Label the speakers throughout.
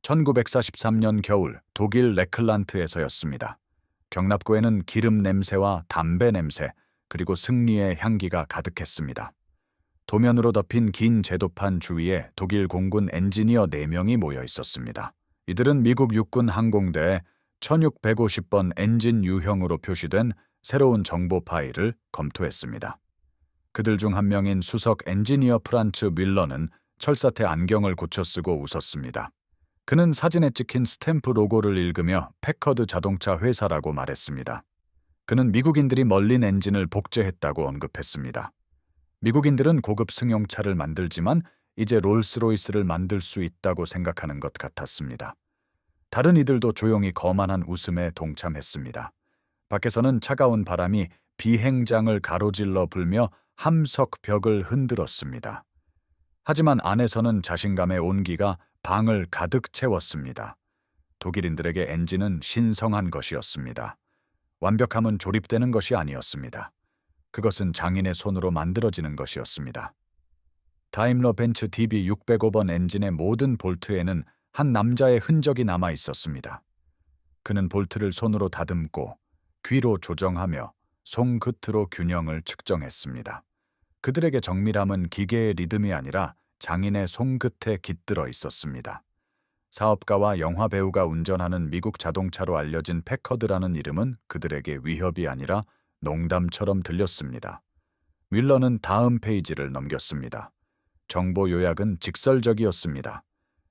Speaker 1: 1943년 겨울 독일 레클란트에서였습니다. 경납고에는 기름 냄새와 담배 냄새, 그리고 승리의 향기가 가득했습니다. 도면으로 덮인 긴 제도판 주위에 독일 공군 엔지니어 4명이 모여 있었습니다. 이들은 미국 육군 항공대에 1650번 엔진 유형으로 표시된 새로운 정보 파일을 검토했습니다. 그들 중 한 명인 수석 엔지니어 프란츠 밀러는 철사태 안경을 고쳐 쓰고 웃었습니다. 그는 사진에 찍힌 스탬프 로고를 읽으며 패커드 자동차 회사라고 말했습니다. 그는 미국인들이 멀린 엔진을 복제했다고 언급했습니다. 미국인들은 고급 승용차를 만들지만 이제 롤스로이스를 만들 수 있다고 생각하는 것 같았습니다. 다른 이들도 조용히 거만한 웃음에 동참했습니다. 밖에서는 차가운 바람이 비행장을 가로질러 불며 함석 벽을 흔들었습니다. 하지만 안에서는 자신감의 온기가 방을 가득 채웠습니다. 독일인들에게 엔진은 신성한 것이었습니다. 완벽함은 조립되는 것이 아니었습니다. 그것은 장인의 손으로 만들어지는 것이었습니다. 다임러 벤츠 DB605번 엔진의 모든 볼트에는 한 남자의 흔적이 남아 있었습니다. 그는 볼트를 손으로 다듬고 귀로 조정하며 손끝으로 균형을 측정했습니다. 그들에게 정밀함은 기계의 리듬이 아니라 장인의 손끝에 깃들어 있었습니다. 사업가와 영화 배우가 운전하는 미국 자동차로 알려진 패커드라는 이름은 그들에게 위협이 아니라 농담처럼 들렸습니다. 윌러는 다음 페이지를 넘겼습니다. 정보 요약은 직설적이었습니다.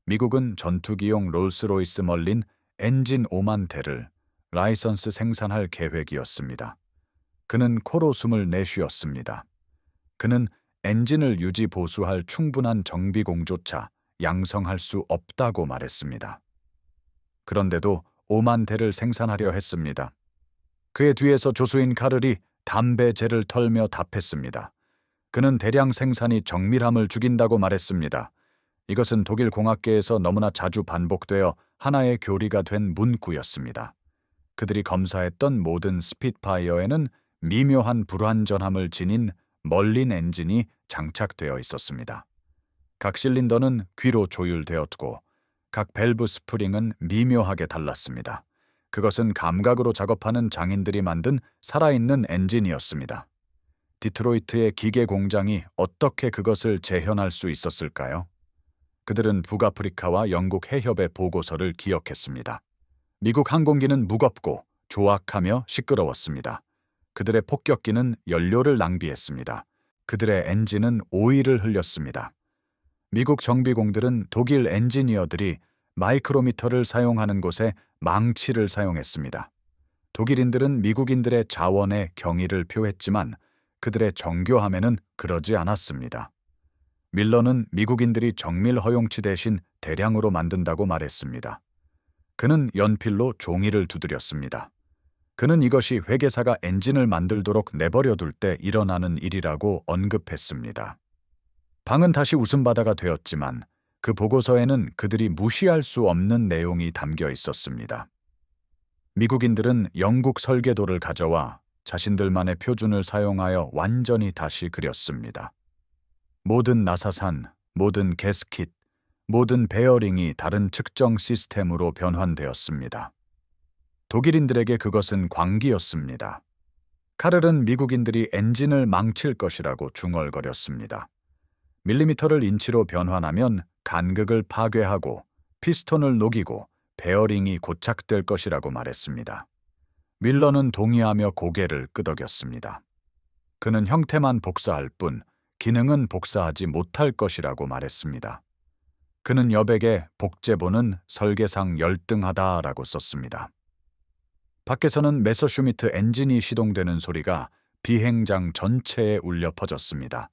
Speaker 1: 미국은 전투기용 롤스로이스 멀린 엔진 5만 대를 라이선스 생산할 계획이었습니다. 그는 코로 숨을 내쉬었습니다. 그는 엔진을 유지 보수할 충분한 정비공조차 양성할 수 없다고 말했습니다. 그런데도 5만 대를 생산하려 했습니다. 그의 뒤에서 조수인 카를이 담배재를 털며 답했습니다. 그는 대량 생산이 정밀함을 죽인다고 말했습니다. 이것은 독일 공학계에서 너무나 자주 반복되어 하나의 교리가 된 문구였습니다. 그들이 검사했던 모든 스핏파이어에는 미묘한 불완전함을 지닌 멀린 엔진이 장착되어 있었습니다. 각 실린더는 귀로 조율되었고 각 밸브 스프링은 미묘하게 달랐습니다. 그것은 감각으로 작업하는 장인들이 만든 살아있는 엔진이었습니다. 디트로이트의 기계 공장이 어떻게 그것을 재현할 수 있었을까요? 그들은 북아프리카와 영국 해협의 보고서를 기억했습니다. 미국 항공기는 무겁고 조악하며 시끄러웠습니다. 그들의 폭격기는 연료를 낭비했습니다. 그들의 엔진은 오일을 흘렸습니다. 미국 정비공들은 독일 엔지니어들이 마이크로미터를 사용하는 곳에 망치를 사용했습니다. 독일인들은 미국인들의 자원에 경의를 표했지만 그들의 정교함에는 그러지 않았습니다. 밀러는 미국인들이 정밀 허용치 대신 대량으로 만든다고 말했습니다. 그는 연필로 종이를 두드렸습니다. 그는 이것이 회계사가 엔진을 만들도록 내버려둘 때 일어나는 일이라고 언급했습니다. 방은 다시 웃음바다가 되었지만 그 보고서에는 그들이 무시할 수 없는 내용이 담겨 있었습니다. 미국인들은 영국 설계도를 가져와 자신들만의 표준을 사용하여 완전히 다시 그렸습니다. 모든 나사산, 모든 게스킷, 모든 베어링이 다른 측정 시스템으로 변환되었습니다. 독일인들에게 그것은 광기였습니다. 카를은 미국인들이 엔진을 망칠 것이라고 중얼거렸습니다. 밀리미터를 인치로 변환하면 간극을 파괴하고 피스톤을 녹이고 베어링이 고착될 것이라고 말했습니다. 밀러는 동의하며 고개를 끄덕였습니다. 그는 형태만 복사할 뿐 기능은 복사하지 못할 것이라고 말했습니다. 그는 여백에 복제본은 설계상 열등하다라고 썼습니다. 밖에서는 메서슈미트 엔진이 시동되는 소리가 비행장 전체에 울려 퍼졌습니다.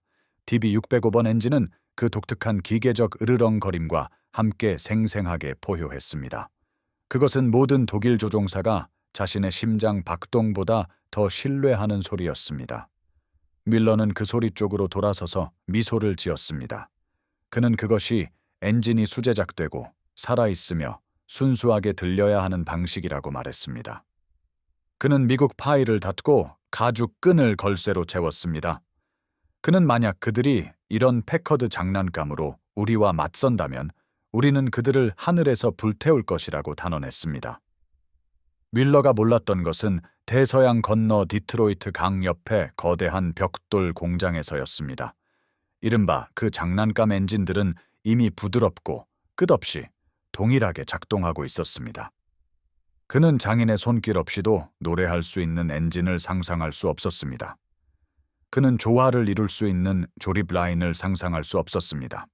Speaker 1: DB605번 엔진은 그 독특한 기계적 으르렁거림과 함께 생생하게 포효했습니다. 그것은 모든 독일 조종사가 자신의 심장 박동보다 더 신뢰하는 소리였습니다. 밀러는 그 소리 쪽으로 돌아서서 미소를 지었습니다. 그는 그것이 엔진이 수제작되고 살아있으며 순수하게 들려야 하는 방식이라고 말했습니다. 그는 미국 파일을 닫고 가죽 끈을 걸쇠로 채웠습니다. 그는 만약 그들이 이런 패커드 장난감으로 우리와 맞선다면 우리는 그들을 하늘에서 불태울 것이라고 단언했습니다. 뮬러가 몰랐던 것은 대서양 건너 디트로이트 강 옆에 거대한 벽돌 공장에서였습니다. 이른바 그 장난감 엔진들은 이미 부드럽고 끝없이 동일하게 작동하고 있었습니다. 그는 장인의 손길 없이도 노래할 수 있는 엔진을 상상할 수 없었습니다. 그는 조화를 이룰 수 있는 조립 라인을 상상할 수 없었습니다.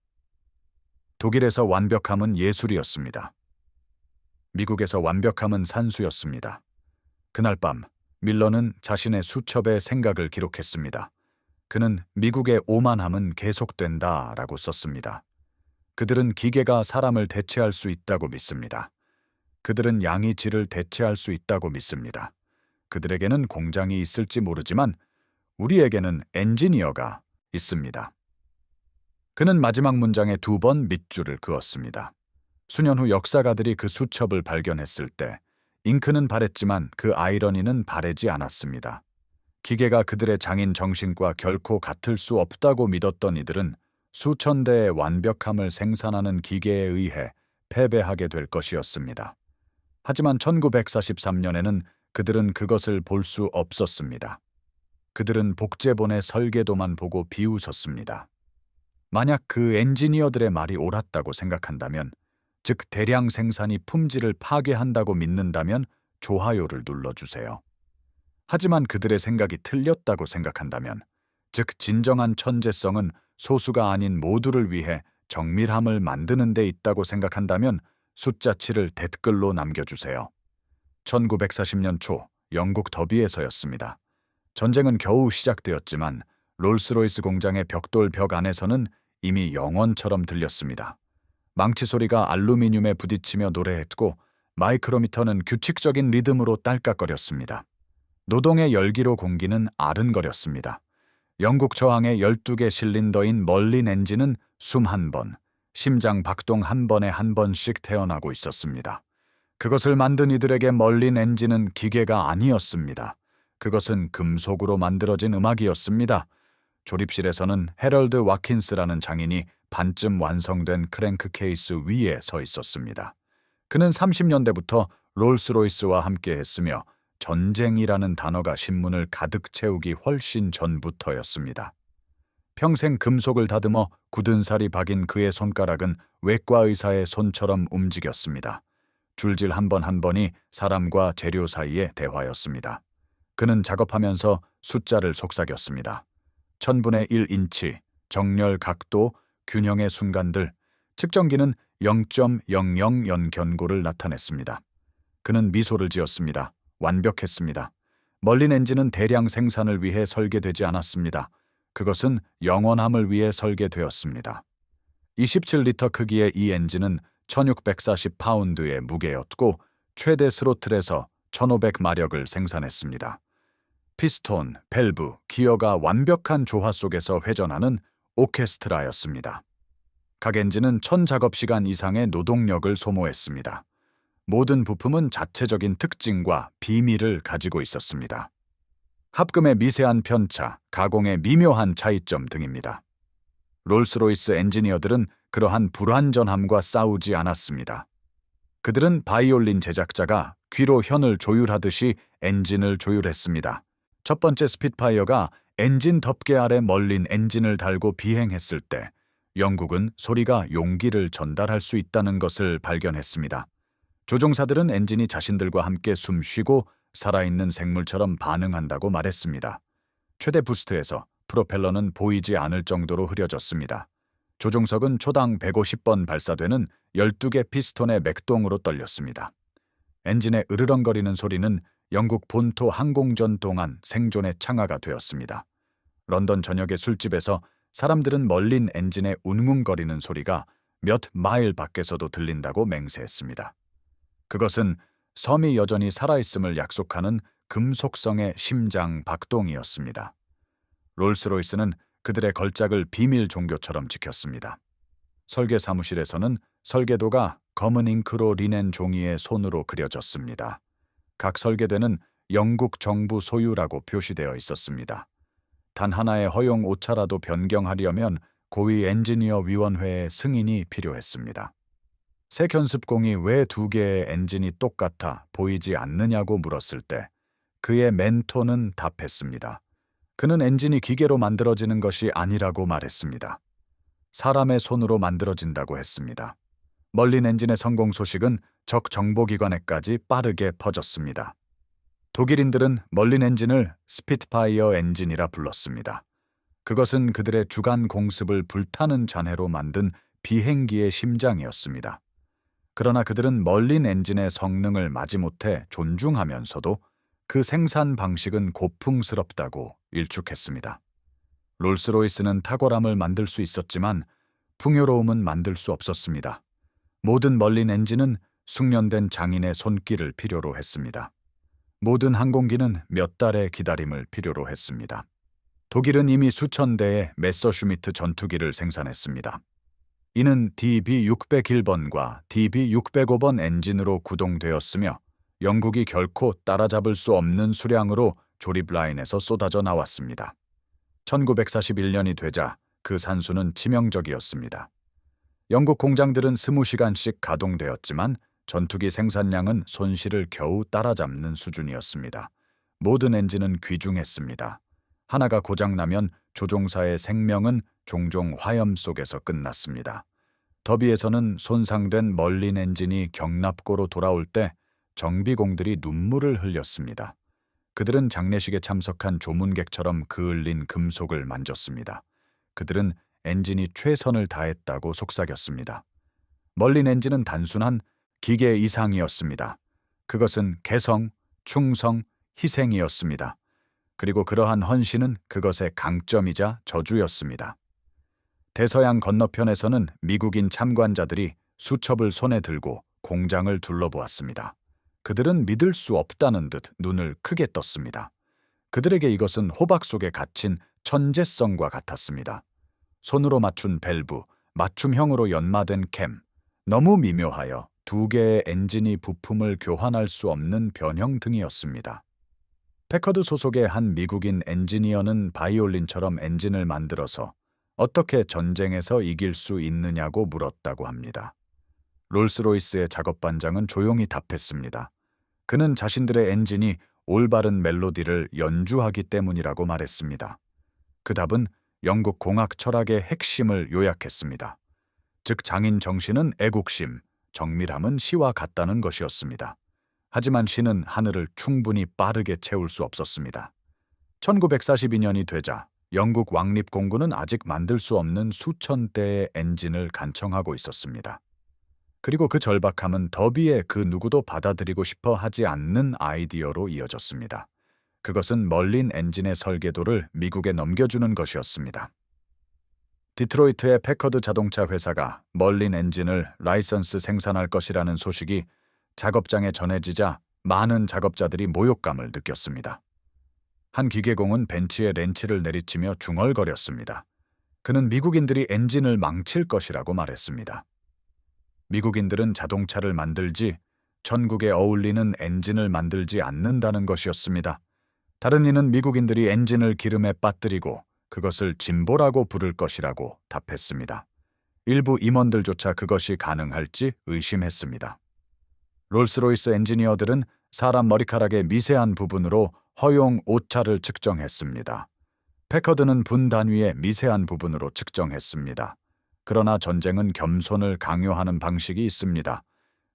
Speaker 1: 독일에서 완벽함은 예술이었습니다. 미국에서 완벽함은 산수였습니다. 그날 밤 밀러는 자신의 수첩에 생각을 기록했습니다. 그는 미국의 오만함은 계속된다라고 썼습니다. 그들은 기계가 사람을 대체할 수 있다고 믿습니다. 그들은 양이 질을 대체할 수 있다고 믿습니다. 그들에게는 공장이 있을지 모르지만 우리에게는 엔지니어가 있습니다. 그는 마지막 문장에 2번 밑줄을 그었습니다. 수년 후 역사가들이 그 수첩을 발견했을 때 잉크는 바랬지만 그 아이러니는 바래지 않았습니다. 기계가 그들의 장인 정신과 결코 같을 수 없다고 믿었던 이들은 수천 대의 완벽함을 생산하는 기계에 의해 패배하게 될 것이었습니다. 하지만 1943년에는 그들은 그것을 볼 수 없었습니다. 그들은 복제본의 설계도만 보고 비웃었습니다. 만약 그 엔지니어들의 말이 옳았다고 생각한다면, 즉 대량 생산이 품질을 파괴한다고 믿는다면 좋아요를 눌러주세요. 하지만 그들의 생각이 틀렸다고 생각한다면, 즉 진정한 천재성은 소수가 아닌 모두를 위해 정밀함을 만드는 데 있다고 생각한다면 숫자 7을 댓글로 남겨주세요. 1940년 초 영국 더비에서였습니다. 전쟁은 겨우 시작되었지만 롤스로이스 공장의 벽돌 벽 안에서는 이미 영원처럼 들렸습니다. 망치 소리가 알루미늄에 부딪히며 노래했고 마이크로미터는 규칙적인 리듬으로 딸깍거렸습니다. 노동의 열기로 공기는 아른거렸습니다. 영국 저항의 12개 실린더인 멀린 엔진은 숨 한 번, 심장 박동 한 번에 한 번씩 태어나고 있었습니다. 그것을 만든 이들에게 멀린 엔진은 기계가 아니었습니다. 그것은 금속으로 만들어진 음악이었습니다. 조립실에서는 헤럴드 와킨스라는 장인이 반쯤 완성된 크랭크 케이스 위에 서 있었습니다. 그는 30년대부터 롤스로이스와 함께 했으며 전쟁이라는 단어가 신문을 가득 채우기 훨씬 전부터였습니다. 평생 금속을 다듬어 굳은 살이 박인 그의 손가락은 외과 의사의 손처럼 움직였습니다. 줄질 한 번 한 번이 사람과 재료 사이의 대화였습니다. 그는 작업하면서 숫자를 속삭였습니다. 1000분의 1인치, 정렬 각도, 균형의 순간들, 측정기는 0.00 견고를 나타냈습니다. 그는 미소를 지었습니다. 완벽했습니다. 멀린 엔진은 대량 생산을 위해 설계되지 않았습니다. 그것은 영원함을 위해 설계되었습니다. 27리터 크기의 이 엔진은 1640파운드의 무게였고 최대 스로틀에서 1500마력을 생산했습니다. 피스톤, 밸브, 기어가 완벽한 조화 속에서 회전하는 오케스트라였습니다. 각 엔진은 1000작업시간 이상의 노동력을 소모했습니다. 모든 부품은 자체적인 특징과 비밀을 가지고 있었습니다. 합금의 미세한 편차, 가공의 미묘한 차이점 등입니다. 롤스로이스 엔지니어들은 그러한 불완전함과 싸우지 않았습니다. 그들은 바이올린 제작자가 귀로 현을 조율하듯이 엔진을 조율했습니다. 첫 번째 스핏파이어가 엔진 덮개 아래 멀린 엔진을 달고 비행했을 때 영국은 소리가 용기를 전달할 수 있다는 것을 발견했습니다. 조종사들은 엔진이 자신들과 함께 숨쉬고 살아있는 생물처럼 반응한다고 말했습니다. 최대 부스트에서 프로펠러는 보이지 않을 정도로 흐려졌습니다. 조종석은 초당 150번 발사되는 12개 피스톤의 맥동으로 떨렸습니다. 엔진의 으르렁거리는 소리는 영국 본토 항공전 동안 생존의 창화가 되었습니다. 런던 전역의 술집에서 사람들은 멀린 엔진의 웅웅거리는 소리가 몇 마일 밖에서도 들린다고 맹세했습니다. 그것은 섬이 여전히 살아있음을 약속하는 금속성의 심장 박동이었습니다. 롤스로이스는 그들의 걸작을 비밀 종교처럼 지켰습니다. 설계 사무실에서는 설계도가 검은 잉크로 리넨 종이에 손으로 그려졌습니다. 각 설계대는 영국 정부 소유라고 표시되어 있었습니다. 단 하나의 허용 오차라도 변경하려면 고위 엔지니어 위원회의 승인이 필요했습니다. 새 견습공이 왜 두 개의 엔진이 똑같아 보이지 않느냐고 물었을 때 그의 멘토는 답했습니다. 그는 엔진이 기계로 만들어지는 것이 아니라고 말했습니다. 사람의 손으로 만들어진다고 했습니다. 멀린 엔진의 성공 소식은 적 정보기관에까지 빠르게 퍼졌습니다. 독일인들은 멀린 엔진을 스피트파이어 엔진이라 불렀습니다. 그것은 그들의 주간 공습을 불타는 잔해로 만든 비행기의 심장이었습니다. 그러나 그들은 멀린 엔진의 성능을 마지못해 존중하면서도 그 생산 방식은 고풍스럽다고 일축했습니다. 롤스로이스는 탁월함을 만들 수 있었지만 풍요로움은 만들 수 없었습니다. 모든 멀린 엔진은 숙련된 장인의 손길을 필요로 했습니다. 모든 항공기는 몇 달의 기다림을 필요로 했습니다. 독일은 이미 수천 대의 메서슈미트 전투기를 생산했습니다. 이는 DB601번과 DB605번 엔진으로 구동되었으며 영국이 결코 따라잡을 수 없는 수량으로 조립 라인에서 쏟아져 나왔습니다. 1941년이 되자 그 산수는 치명적이었습니다. 영국 공장들은 20시간씩 가동되었지만 전투기 생산량은 손실을 겨우 따라잡는 수준이었습니다. 모든 엔진은 귀중했습니다. 하나가 고장나면 조종사의 생명은 종종 화염 속에서 끝났습니다. 더비에서는 손상된 멀린 엔진이 경납고로 돌아올 때 정비공들이 눈물을 흘렸습니다. 그들은 장례식에 참석한 조문객처럼 그을린 금속을 만졌습니다. 그들은 엔진이 최선을 다했다고 속삭였습니다. 멀린 엔진은 단순한 기계 이상이었습니다. 그것은 개성, 충성, 희생이었습니다. 그리고 그러한 헌신은 그것의 강점이자 저주였습니다. 대서양 건너편에서는 미국인 참관자들이 수첩을 손에 들고 공장을 둘러보았습니다. 그들은 믿을 수 없다는 듯 눈을 크게 떴습니다. 그들에게 이것은 호박 속에 갇힌 천재성과 같았습니다. 손으로 맞춘 밸브, 맞춤형으로 연마된 캠, 너무 미묘하여 두 개의 엔진이 부품을 교환할 수 없는 변형 등이었습니다. 패커드 소속의 한 미국인 엔지니어는 바이올린처럼 엔진을 만들어서 어떻게 전쟁에서 이길 수 있느냐고 물었다고 합니다. 롤스로이스의 작업반장은 조용히 답했습니다. 그는 자신들의 엔진이 올바른 멜로디를 연주하기 때문이라고 말했습니다. 그 답은 영국 공학 철학의 핵심을 요약했습니다. 즉 장인 정신은 애국심, 정밀함은 시와 같다는 것이었습니다. 하지만 시는 하늘을 충분히 빠르게 채울 수 없었습니다. 1942년이 되자 영국 왕립공군은 아직 만들 수 없는 수천 대의 엔진을 간청하고 있었습니다. 그리고 그 절박함은 더비의 그 누구도 받아들이고 싶어 하지 않는 아이디어로 이어졌습니다. 그것은 멀린 엔진의 설계도를 미국에 넘겨주는 것이었습니다. 디트로이트의 패커드 자동차 회사가 멀린 엔진을 라이선스 생산할 것이라는 소식이 작업장에 전해지자 많은 작업자들이 모욕감을 느꼈습니다. 한 기계공은 벤치에 렌치를 내리치며 중얼거렸습니다. 그는 미국인들이 엔진을 망칠 것이라고 말했습니다. 미국인들은 자동차를 만들지 전국에 어울리는 엔진을 만들지 않는다는 것이었습니다. 다른 이는 미국인들이 엔진을 기름에 빠뜨리고 그것을 진보라고 부를 것이라고 답했습니다. 일부 임원들조차 그것이 가능할지 의심했습니다. 롤스로이스 엔지니어들은 사람 머리카락의 미세한 부분으로 허용 오차를 측정했습니다. 패커드는 분 단위의 미세한 부분으로 측정했습니다. 그러나 전쟁은 겸손을 강요하는 방식이 있습니다.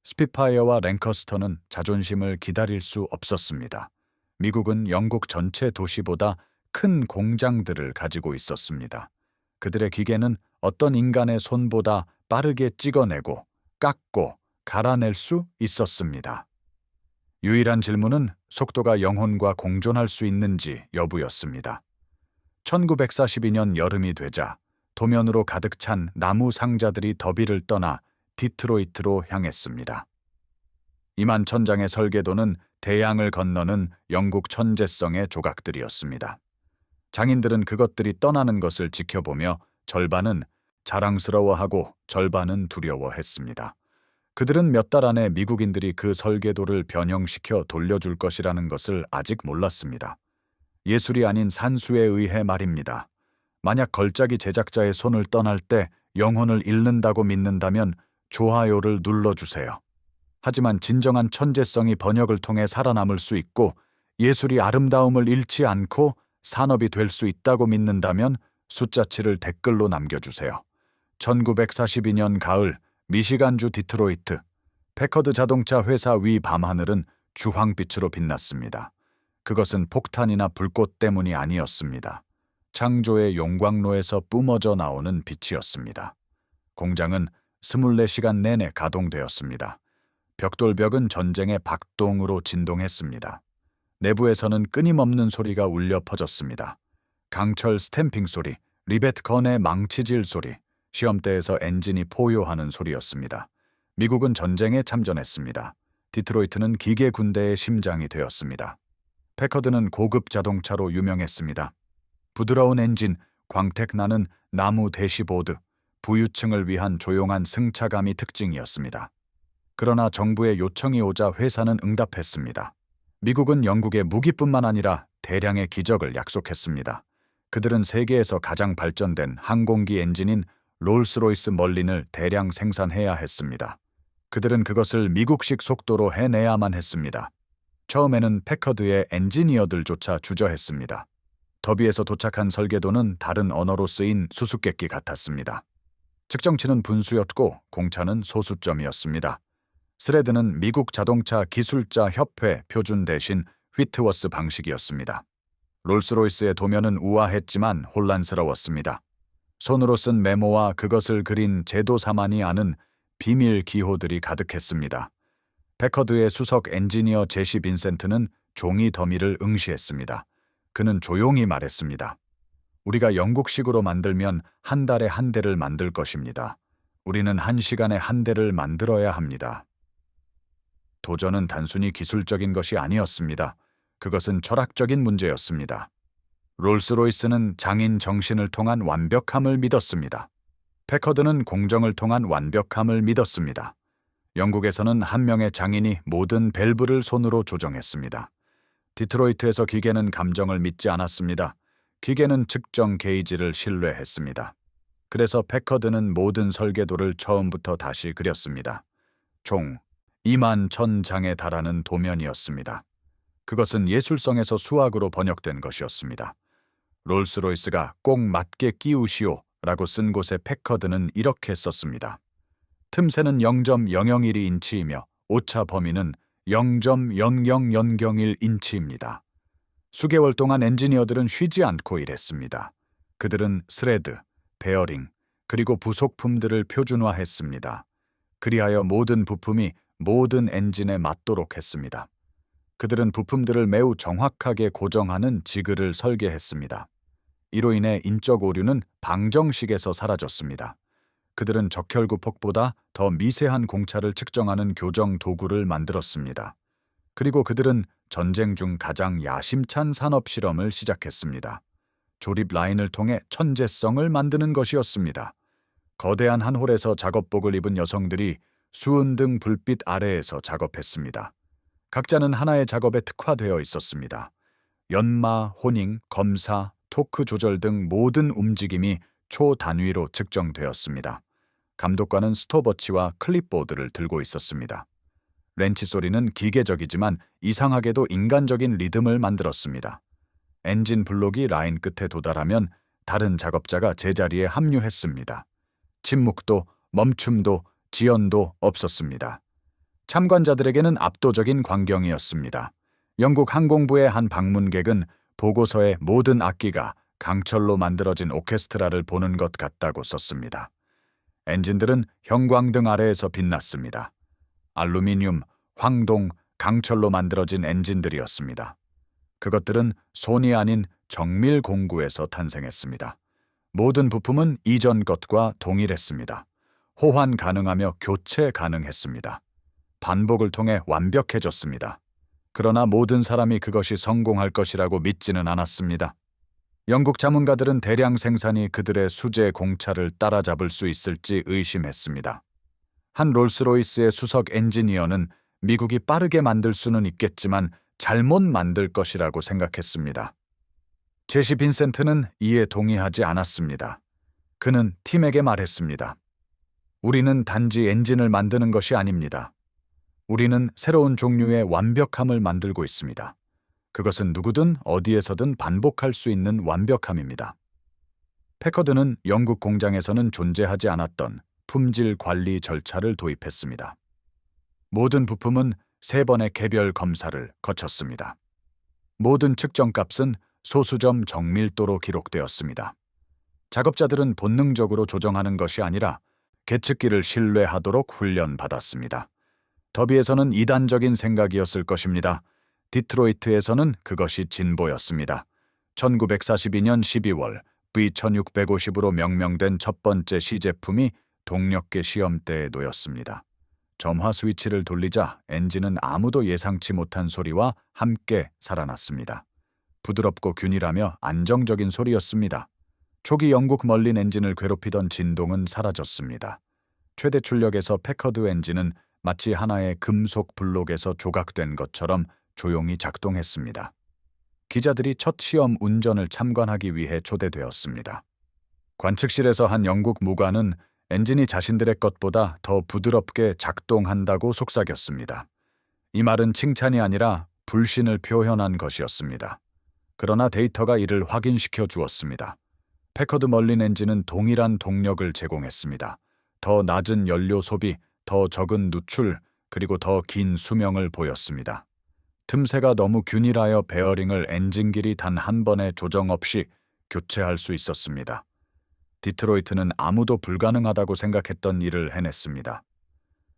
Speaker 1: 스피파이어와 랭커스터는 자존심을 기다릴 수 없었습니다. 미국은 영국 전체 도시보다 큰 공장들을 가지고 있었습니다. 그들의 기계는 어떤 인간의 손보다 빠르게 찍어내고 깎고 갈아낼 수 있었습니다. 유일한 질문은 속도가 영혼과 공존할 수 있는지 여부였습니다. 1942년 여름이 되자 도면으로 가득 찬 나무 상자들이 더비를 떠나 디트로이트로 향했습니다. 이만 천장의 설계도는 대양을 건너는 영국 천재성의 조각들이었습니다. 장인들은 그것들이 떠나는 것을 지켜보며 절반은 자랑스러워하고 절반은 두려워했습니다. 그들은 몇 달 안에 미국인들이 그 설계도를 변형시켜 돌려줄 것이라는 것을 아직 몰랐습니다. 예술이 아닌 산수에 의해 말입니다. 만약 걸작이 제작자의 손을 떠날 때 영혼을 잃는다고 믿는다면 좋아요를 눌러주세요. 하지만 진정한 천재성이 번역을 통해 살아남을 수 있고 예술이 아름다움을 잃지 않고 산업이 될 수 있다고 믿는다면 숫자 7을 댓글로 남겨주세요. 1942년 가을 미시간주 디트로이트 패커드 자동차 회사 위 밤하늘은 주황빛으로 빛났습니다. 그것은 폭탄이나 불꽃 때문이 아니었습니다. 창조의 용광로에서 뿜어져 나오는 빛이었습니다. 공장은 24시간 내내 가동되었습니다. 벽돌벽은 전쟁의 박동으로 진동했습니다. 내부에서는 끊임없는 소리가 울려 퍼졌습니다. 강철 스탬핑 소리, 리벳 건의 망치질 소리, 시험대에서 엔진이 포효하는 소리였습니다. 미국은 전쟁에 참전했습니다. 디트로이트는 기계 군대의 심장이 되었습니다. 패커드는 고급 자동차로 유명했습니다. 부드러운 엔진, 광택 나는 나무 대시보드, 부유층을 위한 조용한 승차감이 특징이었습니다. 그러나 정부의 요청이 오자 회사는 응답했습니다. 미국은 영국의 무기뿐만 아니라 대량의 기적을 약속했습니다. 그들은 세계에서 가장 발전된 항공기 엔진인 롤스로이스 멀린을 대량 생산해야 했습니다. 그들은 그것을 미국식 속도로 해내야만 했습니다. 처음에는 패커드의 엔지니어들조차 주저했습니다. 더비에서 도착한 설계도는 다른 언어로 쓰인 수수께끼 같았습니다. 측정치는 분수였고 공차는 소수점이었습니다. 스레드는 미국 자동차 기술자 협회 표준 대신 휘트워스 방식이었습니다. 롤스로이스의 도면은 우아했지만 혼란스러웠습니다. 손으로 쓴 메모와 그것을 그린 제도사만이 아는 비밀 기호들이 가득했습니다. 패커드의 수석 엔지니어 제시 빈센트는 종이 더미를 응시했습니다. 그는 조용히 말했습니다. 우리가 영국식으로 만들면 한 달에 한 대를 만들 것입니다. 우리는 한 시간에 한 대를 만들어야 합니다. 도전은 단순히 기술적인 것이 아니었습니다. 그것은 철학적인 문제였습니다. 롤스로이스는 장인 정신을 통한 완벽함을 믿었습니다. 패커드는 공정을 통한 완벽함을 믿었습니다. 영국에서는 한 명의 장인이 모든 밸브를 손으로 조정했습니다. 디트로이트에서 기계는 감정을 믿지 않았습니다. 기계는 측정 게이지를 신뢰했습니다. 그래서 패커드는 모든 설계도를 처음부터 다시 그렸습니다. 총 2만 1,000장에 달하는 도면이었습니다. 그것은 예술성에서 수학으로 번역된 것이었습니다. 롤스로이스가 꼭 맞게 끼우시오 라고 쓴 곳에 패커드는 이렇게 썼습니다. 틈새는 0.001인치이며 오차 범위는 0.0001인치입니다. 수개월 동안 엔지니어들은 쉬지 않고 일했습니다. 그들은 스레드, 베어링, 그리고 부속품들을 표준화했습니다. 그리하여 모든 부품이 모든 엔진에 맞도록 했습니다. 그들은 부품들을 매우 정확하게 고정하는 지그를 설계했습니다. 이로 인해 인적 오류는 방정식에서 사라졌습니다. 그들은 적혈구 폭보다 더 미세한 공차를 측정하는 교정 도구를 만들었습니다. 그리고 그들은 전쟁 중 가장 야심찬 산업 실험을 시작했습니다. 조립 라인을 통해 천재성을 만드는 것이었습니다. 거대한 한 홀에서 작업복을 입은 여성들이 수은등 불빛 아래에서 작업했습니다. 각자는 하나의 작업에 특화되어 있었습니다. 연마, 호닝, 검사, 토크 조절 등 모든 움직임이 초단위로 측정되었습니다. 감독관은 스톱워치와 클립보드를 들고 있었습니다. 렌치 소리는 기계적이지만 이상하게도 인간적인 리듬을 만들었습니다. 엔진 블록이 라인 끝에 도달하면 다른 작업자가 제자리에 합류했습니다. 침묵도 멈춤도 지연도 없었습니다. 참관자들에게는 압도적인 광경이었습니다. 영국 항공부의 한 방문객은 보고서에 모든 악기가 강철로 만들어진 오케스트라를 보는 것 같다고 썼습니다. 엔진들은 형광등 아래에서 빛났습니다. 알루미늄, 황동, 강철로 만들어진 엔진들이었습니다. 그것들은 손이 아닌 정밀 공구에서 탄생했습니다. 모든 부품은 이전 것과 동일했습니다. 호환 가능하며 교체 가능했습니다. 반복을 통해 완벽해졌습니다. 그러나 모든 사람이 그것이 성공할 것이라고 믿지는 않았습니다. 영국 자문가들은 대량 생산이 그들의 수제 공차를 따라잡을 수 있을지 의심했습니다. 한 롤스로이스의 수석 엔지니어는 미국이 빠르게 만들 수는 있겠지만 잘못 만들 것이라고 생각했습니다. 제시 빈센트는 이에 동의하지 않았습니다. 그는 팀에게 말했습니다. 우리는 단지 엔진을 만드는 것이 아닙니다. 우리는 새로운 종류의 완벽함을 만들고 있습니다. 그것은 누구든 어디에서든 반복할 수 있는 완벽함입니다. 패커드는 영국 공장에서는 존재하지 않았던 품질 관리 절차를 도입했습니다. 모든 부품은 3번의 개별 검사를 거쳤습니다. 모든 측정값은 소수점 정밀도로 기록되었습니다. 작업자들은 본능적으로 조정하는 것이 아니라 계측기를 신뢰하도록 훈련받았습니다. 더비에서는 이단적인 생각이었을 것입니다. 디트로이트에서는 그것이 진보였습니다. 1942년 12월 V1650으로 명명된 첫 번째 시제품이 동력계 시험대에 놓였습니다. 점화 스위치를 돌리자 엔진은 아무도 예상치 못한 소리와 함께 살아났습니다. 부드럽고 균일하며 안정적인 소리였습니다. 초기 영국 멀린 엔진을 괴롭히던 진동은 사라졌습니다. 최대 출력에서 패커드 엔진은 마치 하나의 금속 블록에서 조각된 것처럼 조용히 작동했습니다. 기자들이 첫 시험 운전을 참관하기 위해 초대되었습니다. 관측실에서 한 영국 무관은 엔진이 자신들의 것보다 더 부드럽게 작동한다고 속삭였습니다. 이 말은 칭찬이 아니라 불신을 표현한 것이었습니다. 그러나 데이터가 이를 확인시켜 주었습니다. 패커드 멀린 엔진은 동일한 동력을 제공했습니다. 더 낮은 연료 소비, 더 적은 누출, 그리고 더 긴 수명을 보였습니다. 틈새가 너무 균일하여 베어링을 엔진 길이 단 한 번의 조정 없이 교체할 수 있었습니다. 디트로이트는 아무도 불가능하다고 생각했던 일을 해냈습니다.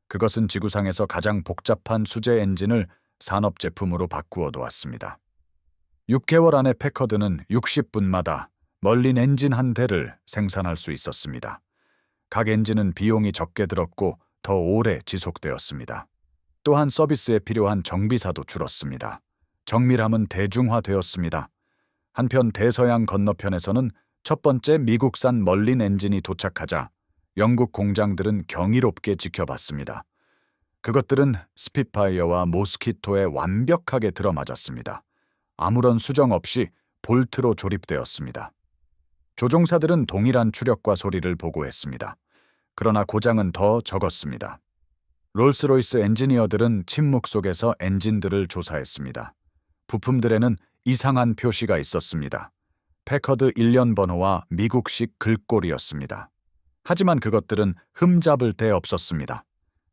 Speaker 1: 그것은 지구상에서 가장 복잡한 수제 엔진을 산업 제품으로 바꾸어 놓았습니다. 6개월 안에 패커드는 60분마다 멀린 엔진 한 대를 생산할 수 있었습니다. 각 엔진은 비용이 적게 들었고 더 오래 지속되었습니다. 또한 서비스에 필요한 정비사도 줄었습니다. 정밀함은 대중화되었습니다. 한편 대서양 건너편에서는 첫 번째 미국산 멀린 엔진이 도착하자 영국 공장들은 경이롭게 지켜봤습니다. 그것들은 스핏파이어와 모스키토에 완벽하게 들어맞았습니다. 아무런 수정 없이 볼트로 조립되었습니다. 조종사들은 동일한 추력과 소리를 보고했습니다. 그러나 고장은 더 적었습니다. 롤스로이스 엔지니어들은 침묵 속에서 엔진들을 조사했습니다. 부품들에는 이상한 표시가 있었습니다. 패커드 1년 번호와 미국식 글꼴이었습니다. 하지만 그것들은 흠잡을 데 없었습니다.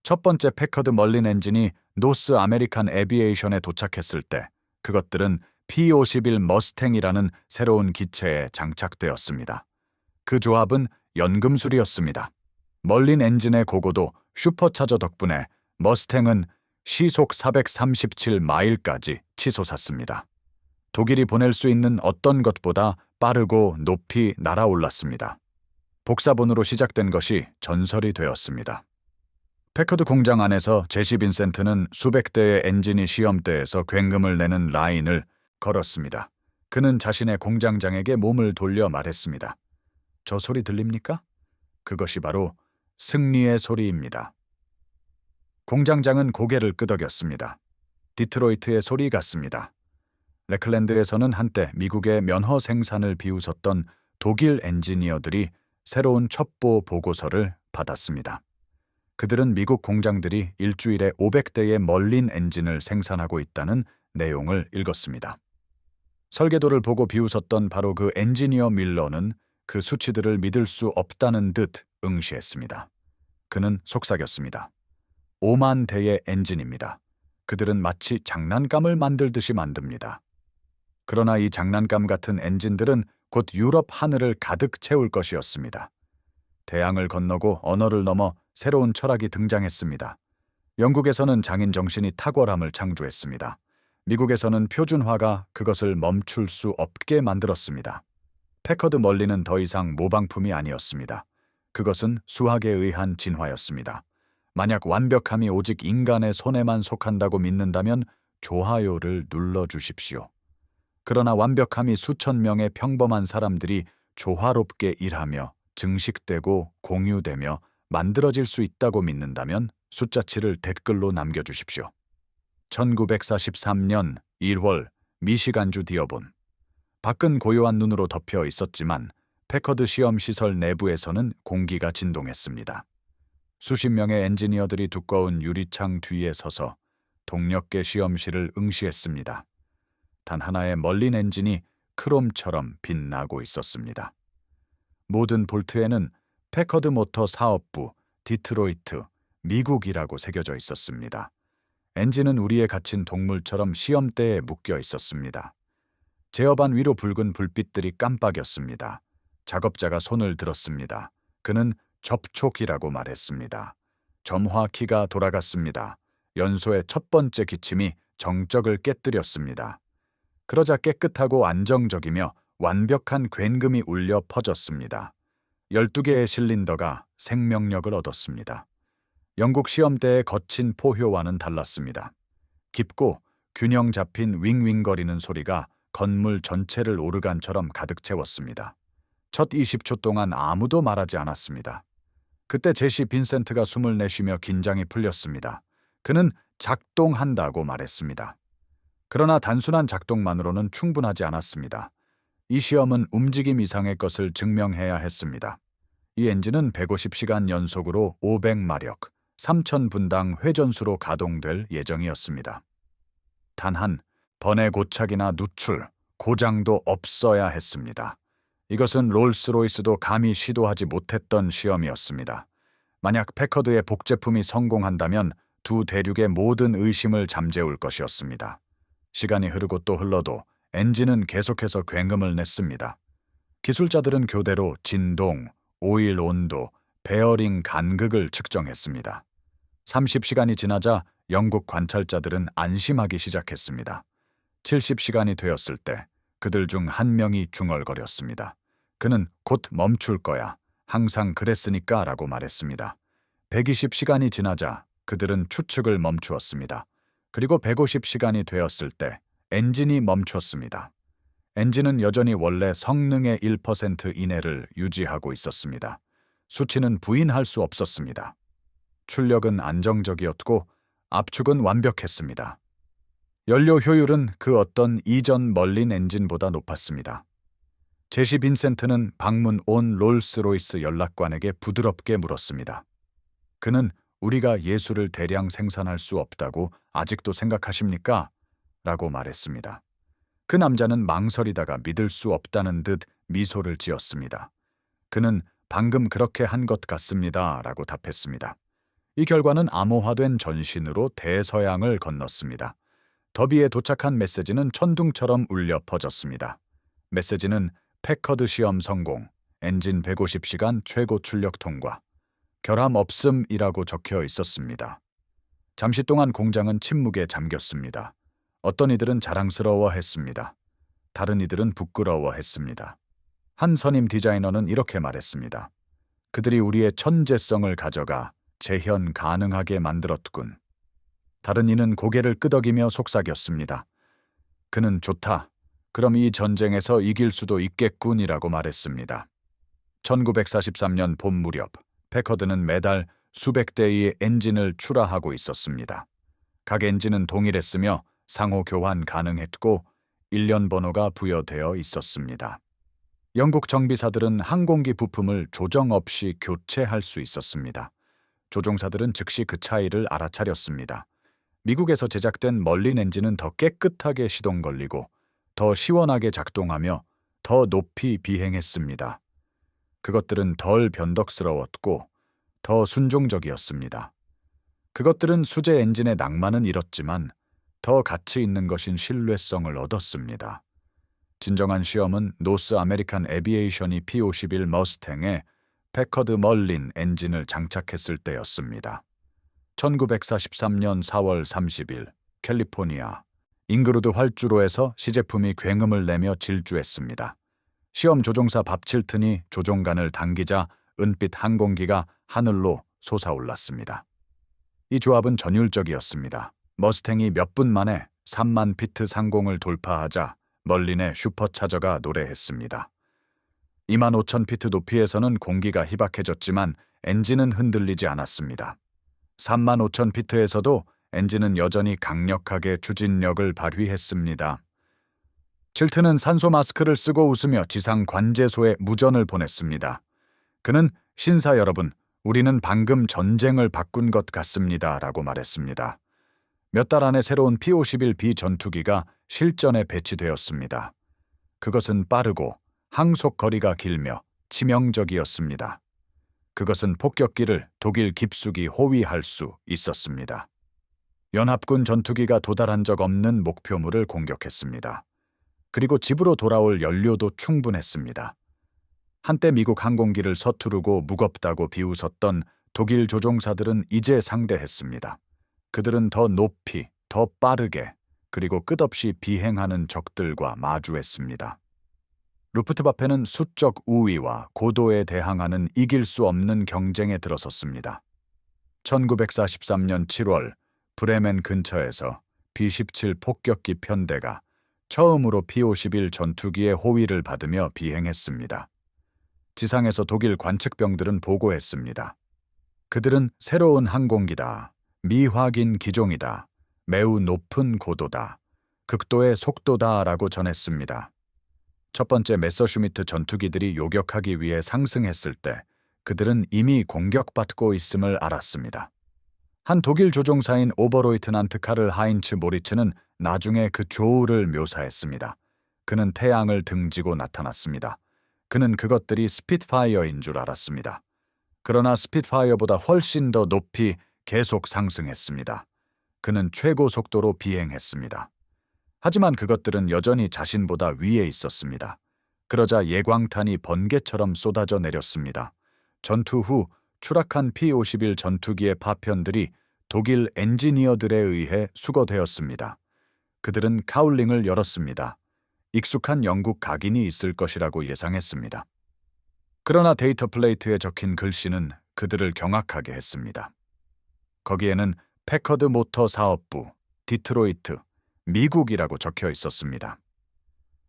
Speaker 1: 첫 번째 패커드 멀린 엔진이 노스 아메리칸 에비에이션에 도착했을 때 그것들은 P-51 머스탱이라는 새로운 기체에 장착되었습니다. 그 조합은 연금술이었습니다. 멀린 엔진의 고고도 슈퍼차저 덕분에 머스탱은 시속 437마일까지 치솟았습니다. 독일이 보낼 수 있는 어떤 것보다 빠르고 높이 날아올랐습니다. 복사본으로 시작된 것이 전설이 되었습니다. 패커드 공장 안에서 제시 빈센트는 수백 대의 엔진이 시험대에서 굉음을 내는 라인을 걸었습니다. 그는 자신의 공장장에게 몸을 돌려 말했습니다. 저 소리 들립니까? 그것이 바로 승리의 소리입니다. 공장장은 고개를 끄덕였습니다. 디트로이트의 소리 같습니다. 레클랜드에서는 한때 미국의 면허 생산을 비웃었던 독일 엔지니어들이 새로운 첩보 보고서를 받았습니다. 그들은 미국 공장들이 일주일에 500대의 멀린 엔진을 생산하고 있다는 내용을 읽었습니다. 설계도를 보고 비웃었던 바로 그 엔지니어 밀러는 그 수치들을 믿을 수 없다는 듯 응시했습니다. 그는 속삭였습니다. 5만 대의 엔진입니다. 그들은 마치 장난감을 만들듯이 만듭니다. 그러나 이 장난감 같은 엔진들은 곧 유럽 하늘을 가득 채울 것이었습니다. 대양을 건너고 언어를 넘어 새로운 철학이 등장했습니다. 영국에서는 장인 정신이 탁월함을 창조했습니다. 미국에서는 표준화가 그것을 멈출 수 없게 만들었습니다. 패커드 멀린은 더 이상 모방품이 아니었습니다. 그것은 수학에 의한 진화였습니다. 만약 완벽함이 오직 인간의 손에만 속한다고 믿는다면 좋아요를 눌러주십시오. 그러나 완벽함이 수천 명의 평범한 사람들이 조화롭게 일하며 증식되고 공유되며 만들어질 수 있다고 믿는다면 숫자치를 댓글로 남겨주십시오. 1943년 1월 미시간주 디어본. 밖은 고요한 눈으로 덮여 있었지만 패커드 시험시설 내부에서는 공기가 진동했습니다. 수십 명의 엔지니어들이 두꺼운 유리창 뒤에 서서 동력계 시험실을 응시했습니다. 단 하나의 멀린 엔진이 크롬처럼 빛나고 있었습니다. 모든 볼트에는 패커드 모터 사업부, 디트로이트, 미국이라고 새겨져 있었습니다. 엔진은 우리에 갇힌 동물처럼 시험대에 묶여 있었습니다. 제어반 위로 붉은 불빛들이 깜빡였습니다. 작업자가 손을 들었습니다. 그는 접촉이라고 말했습니다. 점화키가 돌아갔습니다. 연소의 첫 번째 기침이 정적을 깨뜨렸습니다. 그러자 깨끗하고 안정적이며 완벽한 굉금이 울려 퍼졌습니다. 12개의 실린더가 생명력을 얻었습니다. 영국 시험대의 거친 포효와는 달랐습니다. 깊고 균형 잡힌 윙윙거리는 소리가 건물 전체를 오르간처럼 가득 채웠습니다. 첫 20초 동안 아무도 말하지 않았습니다. 그때 제시 빈센트가 숨을 내쉬며 긴장이 풀렸습니다. 그는 작동한다고 말했습니다. 그러나 단순한 작동만으로는 충분하지 않았습니다. 이 시험은 움직임 이상의 것을 증명해야 했습니다. 이 엔진은 150시간 연속으로 500마력, 3000분당 회전수로 가동될 예정이었습니다. 단 한 번의 고착이나 누출, 고장도 없어야 했습니다. 이것은 롤스로이스도 감히 시도하지 못했던 시험이었습니다. 만약 패커드의 복제품이 성공한다면 두 대륙의 모든 의심을 잠재울 것이었습니다. 시간이 흐르고 또 흘러도 엔진은 계속해서 굉음을 냈습니다. 기술자들은 교대로 진동, 오일 온도, 베어링 간극을 측정했습니다. 30시간이 지나자 영국 관찰자들은 안심하기 시작했습니다. 70시간이 되었을 때 그들 중 한 명이 중얼거렸습니다. 그는 곧 멈출 거야. 항상 그랬으니까 라고 말했습니다. 120시간이 지나자 그들은 추측을 멈추었습니다. 그리고 150시간이 되었을 때 엔진이 멈췄습니다. 엔진은 여전히 원래 성능의 1% 이내를 유지하고 있었습니다. 수치는 부인할 수 없었습니다. 출력은 안정적이었고 압축은 완벽했습니다. 연료 효율은 그 어떤 이전 멀린 엔진보다 높았습니다. 제시 빈센트는 방문 온 롤스로이스 연락관에게 부드럽게 물었습니다. 그는 우리가 예수를 대량 생산할 수 없다고 아직도 생각하십니까? 라고 말했습니다. 그 남자는 망설이다가 믿을 수 없다는 듯 미소를 지었습니다. 그는 방금 그렇게 한 것 같습니다. 라고 답했습니다. 이 결과는 암호화된 전신으로 대서양을 건넜습니다. 더비에 도착한 메시지는 천둥처럼 울려 퍼졌습니다. 메시지는 패커드 시험 성공, 엔진 150시간 최고 출력 통과, 결함 없음이라고 적혀 있었습니다. 잠시 동안 공장은 침묵에 잠겼습니다. 어떤 이들은 자랑스러워했습니다. 다른 이들은 부끄러워했습니다. 한 선임 디자이너는 이렇게 말했습니다. 그들이 우리의 천재성을 가져가 재현 가능하게 만들었군. 다른 이는 고개를 끄덕이며 속삭였습니다. 그는 좋다. 그럼 이 전쟁에서 이길 수도 있겠군이라고 말했습니다. 1943년 봄 무렵 패커드는 매달 수백 대의 엔진을 출하하고 있었습니다. 각 엔진은 동일했으며 상호 교환 가능했고 1년 번호가 부여되어 있었습니다. 영국 정비사들은 항공기 부품을 조정 없이 교체할 수 있었습니다. 조종사들은 즉시 그 차이를 알아차렸습니다. 미국에서 제작된 멀린 엔진은 더 깨끗하게 시동 걸리고 더 시원하게 작동하며 더 높이 비행했습니다. 그것들은 덜 변덕스러웠고 더 순종적이었습니다. 그것들은 수제 엔진의 낭만은 잃었지만 더 가치 있는 것인 신뢰성을 얻었습니다. 진정한 시험은 노스 아메리칸 에비에이션이 P-51 머스탱에 패커드 멀린 엔진을 장착했을 때였습니다. 1943년 4월 30일 캘리포니아 잉그루드 활주로에서 시제품이 굉음을 내며 질주했습니다. 시험 조종사 밥 칠튼이 조종관을 당기자 은빛 항공기가 하늘로 솟아올랐습니다. 이 조합은 전율적이었습니다. 머스탱이 몇 분 만에 3만 피트 상공을 돌파하자 멀린의 슈퍼차저가 노래했습니다. 25,000 피트 높이에서는 공기가 희박해졌지만 엔진은 흔들리지 않았습니다. 35,000 피트에서도 엔진은 여전히 강력하게 추진력을 발휘했습니다. 칠튼은 산소 마스크를 쓰고 웃으며 지상 관제소에 무전을 보냈습니다. 그는 신사 여러분, 우리는 방금 전쟁을 바꾼 것 같습니다. 라고 말했습니다. 몇 달 안에 새로운 P-51B 전투기가 실전에 배치되었습니다. 그것은 빠르고 항속 거리가 길며 치명적이었습니다. 그것은 폭격기를 독일 깊숙이 호위할 수 있었습니다. 연합군 전투기가 도달한 적 없는 목표물을 공격했습니다. 그리고 집으로 돌아올 연료도 충분했습니다. 한때 미국 항공기를 서투르고 무겁다고 비웃었던 독일 조종사들은 이제 상대했습니다. 그들은 더 높이, 더 빠르게, 그리고 끝없이 비행하는 적들과 마주했습니다. 루프트와페는 수적 우위와 고도에 대항하는 이길 수 없는 경쟁에 들어섰습니다. 1943년 7월 브레멘 근처에서 B-17 폭격기 편대가 처음으로 P-51 전투기의 호위를 받으며 비행했습니다. 지상에서 독일 관측병들은 보고했습니다. 그들은 새로운 항공기다, 미확인 기종이다, 매우 높은 고도다, 극도의 속도다라고 전했습니다. 첫 번째 메서슈미트 전투기들이 요격하기 위해 상승했을 때 그들은 이미 공격받고 있음을 알았습니다. 한 독일 조종사인 오버로이트난트 카를 하인츠 모리츠는 나중에 그 조우를 묘사했습니다. 그는 태양을 등지고 나타났습니다. 그는 그것들이 스핏파이어인 줄 알았습니다. 그러나 스핏파이어보다 훨씬 더 높이 계속 상승했습니다. 그는 최고 속도로 비행했습니다. 하지만 그것들은 여전히 자신보다 위에 있었습니다. 그러자 예광탄이 번개처럼 쏟아져 내렸습니다. 전투 후 추락한 P-51 전투기의 파편들이 독일 엔지니어들에 의해 수거되었습니다. 그들은 카울링을 열었습니다. 익숙한 영국 각인이 있을 것이라고 예상했습니다. 그러나 데이터 플레이트에 적힌 글씨는 그들을 경악하게 했습니다. 거기에는 패커드 모터 사업부, 디트로이트, 미국이라고 적혀 있었습니다.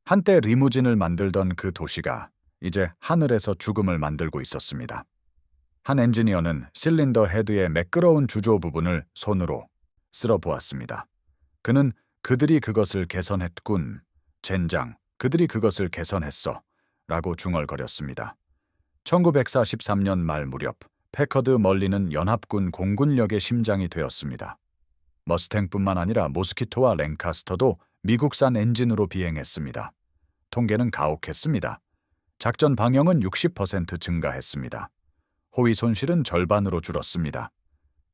Speaker 1: 한때 리무진을 만들던 그 도시가 이제 하늘에서 죽음을 만들고 있었습니다. 한 엔지니어는 실린더 헤드의 매끄러운 주조 부분을 손으로 쓸어보았습니다. 그는 그들이 그것을 개선했군, 젠장, 그들이 그것을 개선했어, 라고 중얼거렸습니다. 1943년 말 무렵 패커드 멀리는 연합군 공군력의 심장이 되었습니다. 머스탱뿐만 아니라 모스키토와 랭카스터도 미국산 엔진으로 비행했습니다. 통계는 가혹했습니다. 작전 방영은 60% 증가했습니다. 호위 손실은 절반으로 줄었습니다.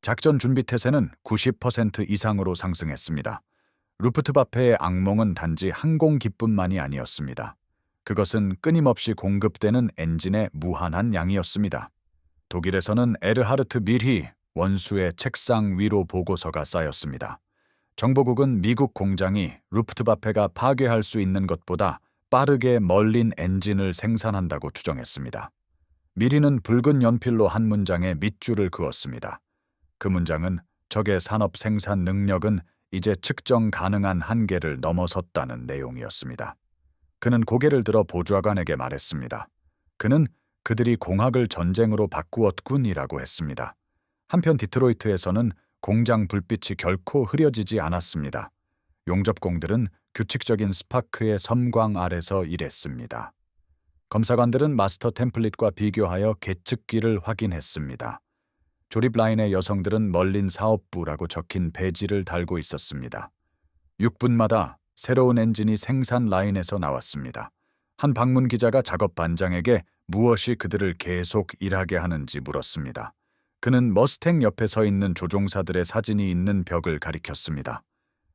Speaker 1: 작전 준비 태세는 90% 이상으로 상승했습니다. 루프트와페의 악몽은 단지 항공기뿐만이 아니었습니다. 그것은 끊임없이 공급되는 엔진의 무한한 양이었습니다. 독일에서는 에르하르트 밀히 원수의 책상 위로 보고서가 쌓였습니다. 정보국은 미국 공장이 루프트와페가 파괴할 수 있는 것보다 빠르게 멀린 엔진을 생산한다고 추정했습니다. 밀히는 붉은 연필로 한 문장에 밑줄을 그었습니다. 그 문장은 적의 산업 생산 능력은 이제 측정 가능한 한계를 넘어섰다는 내용이었습니다. 그는 고개를 들어 보좌관에게 말했습니다. 그는 그들이 공학을 전쟁으로 바꾸었군이라고 했습니다. 한편 디트로이트에서는 공장 불빛이 결코 흐려지지 않았습니다. 용접공들은 규칙적인 스파크의 섬광 아래서 일했습니다. 검사관들은 마스터 템플릿과 비교하여 계측기를 확인했습니다. 조립 라인의 여성들은 멀린 사업부라고 적힌 배지를 달고 있었습니다. 6분마다 새로운 엔진이 생산 라인에서 나왔습니다. 한 방문 기자가 작업 반장에게 무엇이 그들을 계속 일하게 하는지 물었습니다. 그는 머스탱 옆에 서 있는 조종사들의 사진이 있는 벽을 가리켰습니다.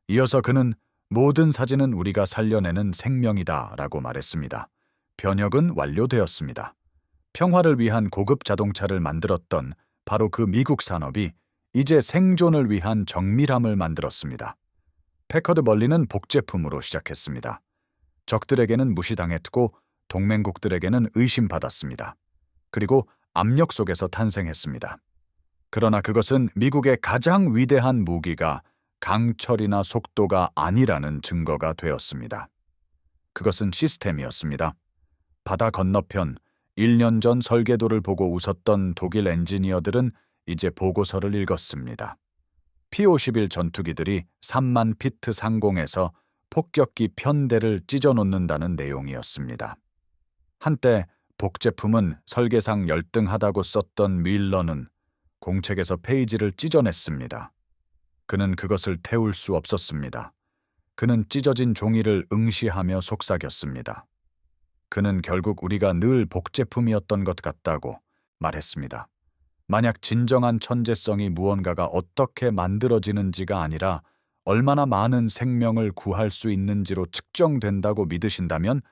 Speaker 1: 이어서 그는 모든 사진은 우리가 살려내는 생명이다 라고 말했습니다. 변혁은 완료되었습니다. 평화를 위한 고급 자동차를 만들었던 바로 그 미국 산업이 이제 생존을 위한 정밀함을 만들었습니다. 패커드 멀리는 복제품으로 시작했습니다. 적들에게는 무시당했고 동맹국들에게는 의심받았습니다. 그리고 압력 속에서 탄생했습니다. 그러나 그것은 미국의 가장 위대한 무기가 강철이나 속도가 아니라는 증거가 되었습니다. 그것은 시스템이었습니다. 바다 건너편 1년 전 설계도를 보고 웃었던 독일 엔지니어들은 이제 보고서를 읽었습니다. P-51 전투기들이 3만 피트 상공에서 폭격기 편대를 찢어놓는다는 내용이었습니다. 한때 복제품은 설계상 열등하다고 썼던 밀러는 공책에서 페이지를 찢어냈습니다. 그는 그것을 태울 수 없었습니다. 그는 찢어진 종이를 응시하며 속삭였습니다. 그는 결국 우리가 늘 복제품이었던 것 같다고 말했습니다. 만약 진정한 천재성이 무언가가 어떻게 만들어지는지가 아니라 얼마나 많은 생명을 구할 수 있는지로 측정된다고 믿으신다면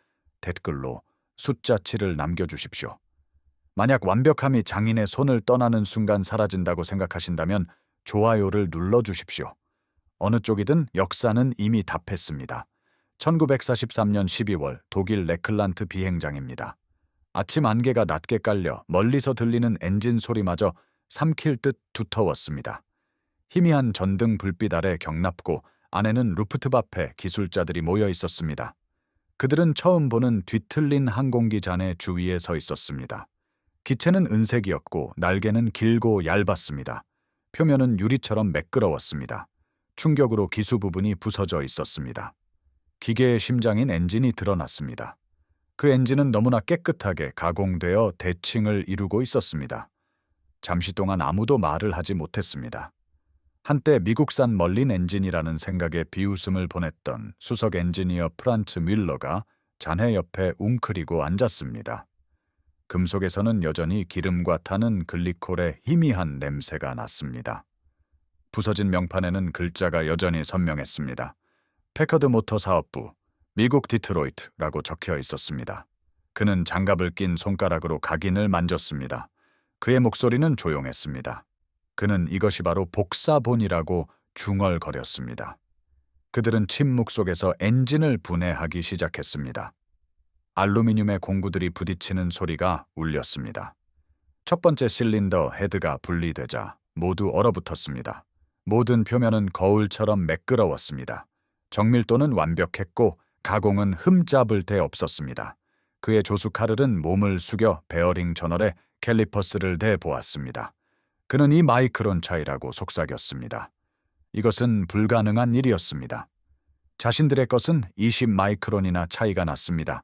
Speaker 1: 댓글로 숫자 7을 남겨주십시오. 만약 완벽함이 장인의 손을 떠나는 순간 사라진다고 생각하신다면 좋아요를 눌러주십시오. 어느 쪽이든 역사는 이미 답했습니다. 1943년 12월 독일 레클란트 비행장입니다. 아침 안개가 낮게 깔려 멀리서 들리는 엔진 소리마저 삼킬 듯 두터웠습니다. 희미한 전등 불빛 아래 경납고 안에는 루프트바페 기술자들이 모여 있었습니다. 그들은 처음 보는 뒤틀린 항공기 잔해 주위에 서 있었습니다. 기체는 은색이었고 날개는 길고 얇았습니다. 표면은 유리처럼 매끄러웠습니다. 충격으로 기수 부분이 부서져 있었습니다. 기계의 심장인 엔진이 드러났습니다. 그 엔진은 너무나 깨끗하게 가공되어 대칭을 이루고 있었습니다. 잠시 동안 아무도 말을 하지 못했습니다. 한때 미국산 멀린 엔진이라는 생각에 비웃음을 보냈던 수석 엔지니어 프란츠 뮬러가 잔해 옆에 웅크리고 앉았습니다. 금속에서는 여전히 기름과 타는 글리콜의 희미한 냄새가 났습니다. 부서진 명판에는 글자가 여전히 선명했습니다. 패커드 모터 사업부, 미국 디트로이트라고 적혀 있었습니다. 그는 장갑을 낀 손가락으로 각인을 만졌습니다. 그의 목소리는 조용했습니다. 그는 이것이 바로 복사본이라고 중얼거렸습니다. 그들은 침묵 속에서 엔진을 분해하기 시작했습니다. 알루미늄의 공구들이 부딪히는 소리가 울렸습니다. 첫 번째 실린더 헤드가 분리되자 모두 얼어붙었습니다. 모든 표면은 거울처럼 매끄러웠습니다. 정밀도는 완벽했고 가공은 흠잡을 데 없었습니다. 그의 조수 카를은 몸을 숙여 베어링 저널에 캘리퍼스를 대보았습니다. 그는 이 마이크론 차이라고 속삭였습니다. 이것은 불가능한 일이었습니다. 자신들의 것은 20 마이크론이나 차이가 났습니다.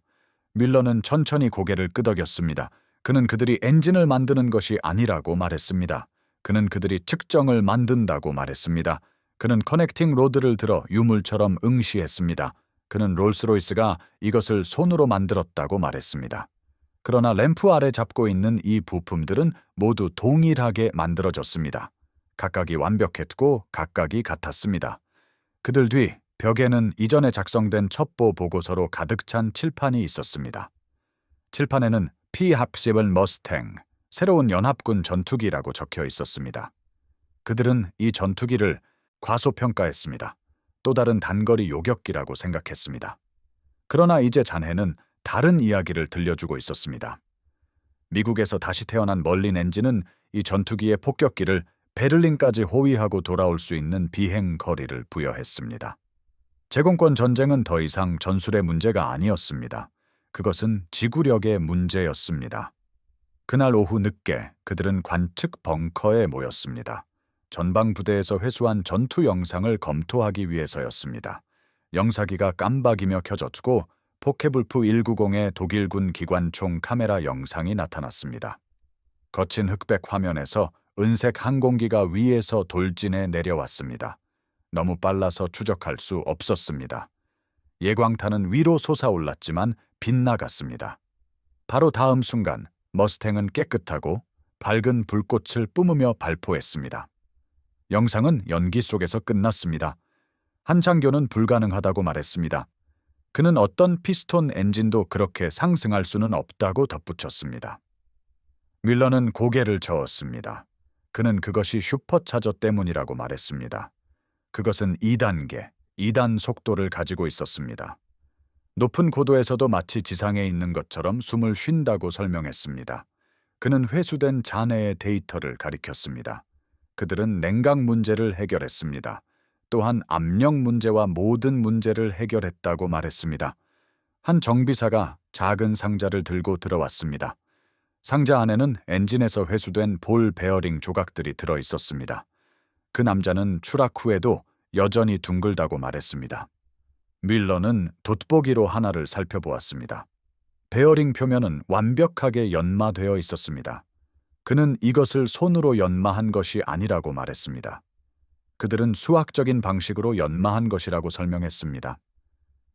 Speaker 1: 밀러는 천천히 고개를 끄덕였습니다. 그는 그들이 엔진을 만드는 것이 아니라고 말했습니다. 그는 그들이 측정을 만든다고 말했습니다. 그는 커넥팅 로드를 들어 유물처럼 응시했습니다. 그는 롤스로이스가 이것을 손으로 만들었다고 말했습니다. 그러나 램프 아래 잡고 있는 이 부품들은 모두 동일하게 만들어졌습니다. 각각이 완벽했고 각각이 같았습니다. 그들 뒤 벽에는 이전에 작성된 첩보 보고서로 가득 찬 칠판이 있었습니다. 칠판에는 P-17 머스탱, 새로운 연합군 전투기라고 적혀 있었습니다. 그들은 이 전투기를 과소평가했습니다. 또 다른 단거리 요격기라고 생각했습니다. 그러나 이제 잔해는 다른 이야기를 들려주고 있었습니다. 미국에서 다시 태어난 멀린 엔진은 이 전투기의 폭격기를 베를린까지 호위하고 돌아올 수 있는 비행 거리를 부여했습니다. 제공권 전쟁은 더 이상 전술의 문제가 아니었습니다. 그것은 지구력의 문제였습니다. 그날 오후 늦게 그들은 관측 벙커에 모였습니다. 전방 부대에서 회수한 전투 영상을 검토하기 위해서였습니다. 영사기가 깜박이며 켜졌고 포케불프 190의 독일군 기관총 카메라 영상이 나타났습니다. 거친 흑백 화면에서 은색 항공기가 위에서 돌진해 내려왔습니다. 너무 빨라서 추적할 수 없었습니다. 예광탄은 위로 솟아올랐지만 빗나갔습니다. 바로 다음 순간 머스탱은 깨끗하고 밝은 불꽃을 뿜으며 발포했습니다. 영상은 연기 속에서 끝났습니다. 한 장교는 불가능하다고 말했습니다. 그는 어떤 피스톤 엔진도 그렇게 상승할 수는 없다고 덧붙였습니다. 밀러는 고개를 저었습니다. 그는 그것이 슈퍼차저 때문이라고 말했습니다. 그것은 2단계, 2단 속도를 가지고 있었습니다. 높은 고도에서도 마치 지상에 있는 것처럼 숨을 쉰다고 설명했습니다. 그는 회수된 잔해의 데이터를 가리켰습니다. 그들은 냉각 문제를 해결했습니다. 또한 압력 문제와 모든 문제를 해결했다고 말했습니다. 한 정비사가 작은 상자를 들고 들어왔습니다. 상자 안에는 엔진에서 회수된 볼 베어링 조각들이 들어 있었습니다. 그 남자는 추락 후에도 여전히 둥글다고 말했습니다. 밀러는 돋보기로 하나를 살펴보았습니다. 베어링 표면은 완벽하게 연마되어 있었습니다. 그는 이것을 손으로 연마한 것이 아니라고 말했습니다. 그들은 수학적인 방식으로 연마한 것이라고 설명했습니다.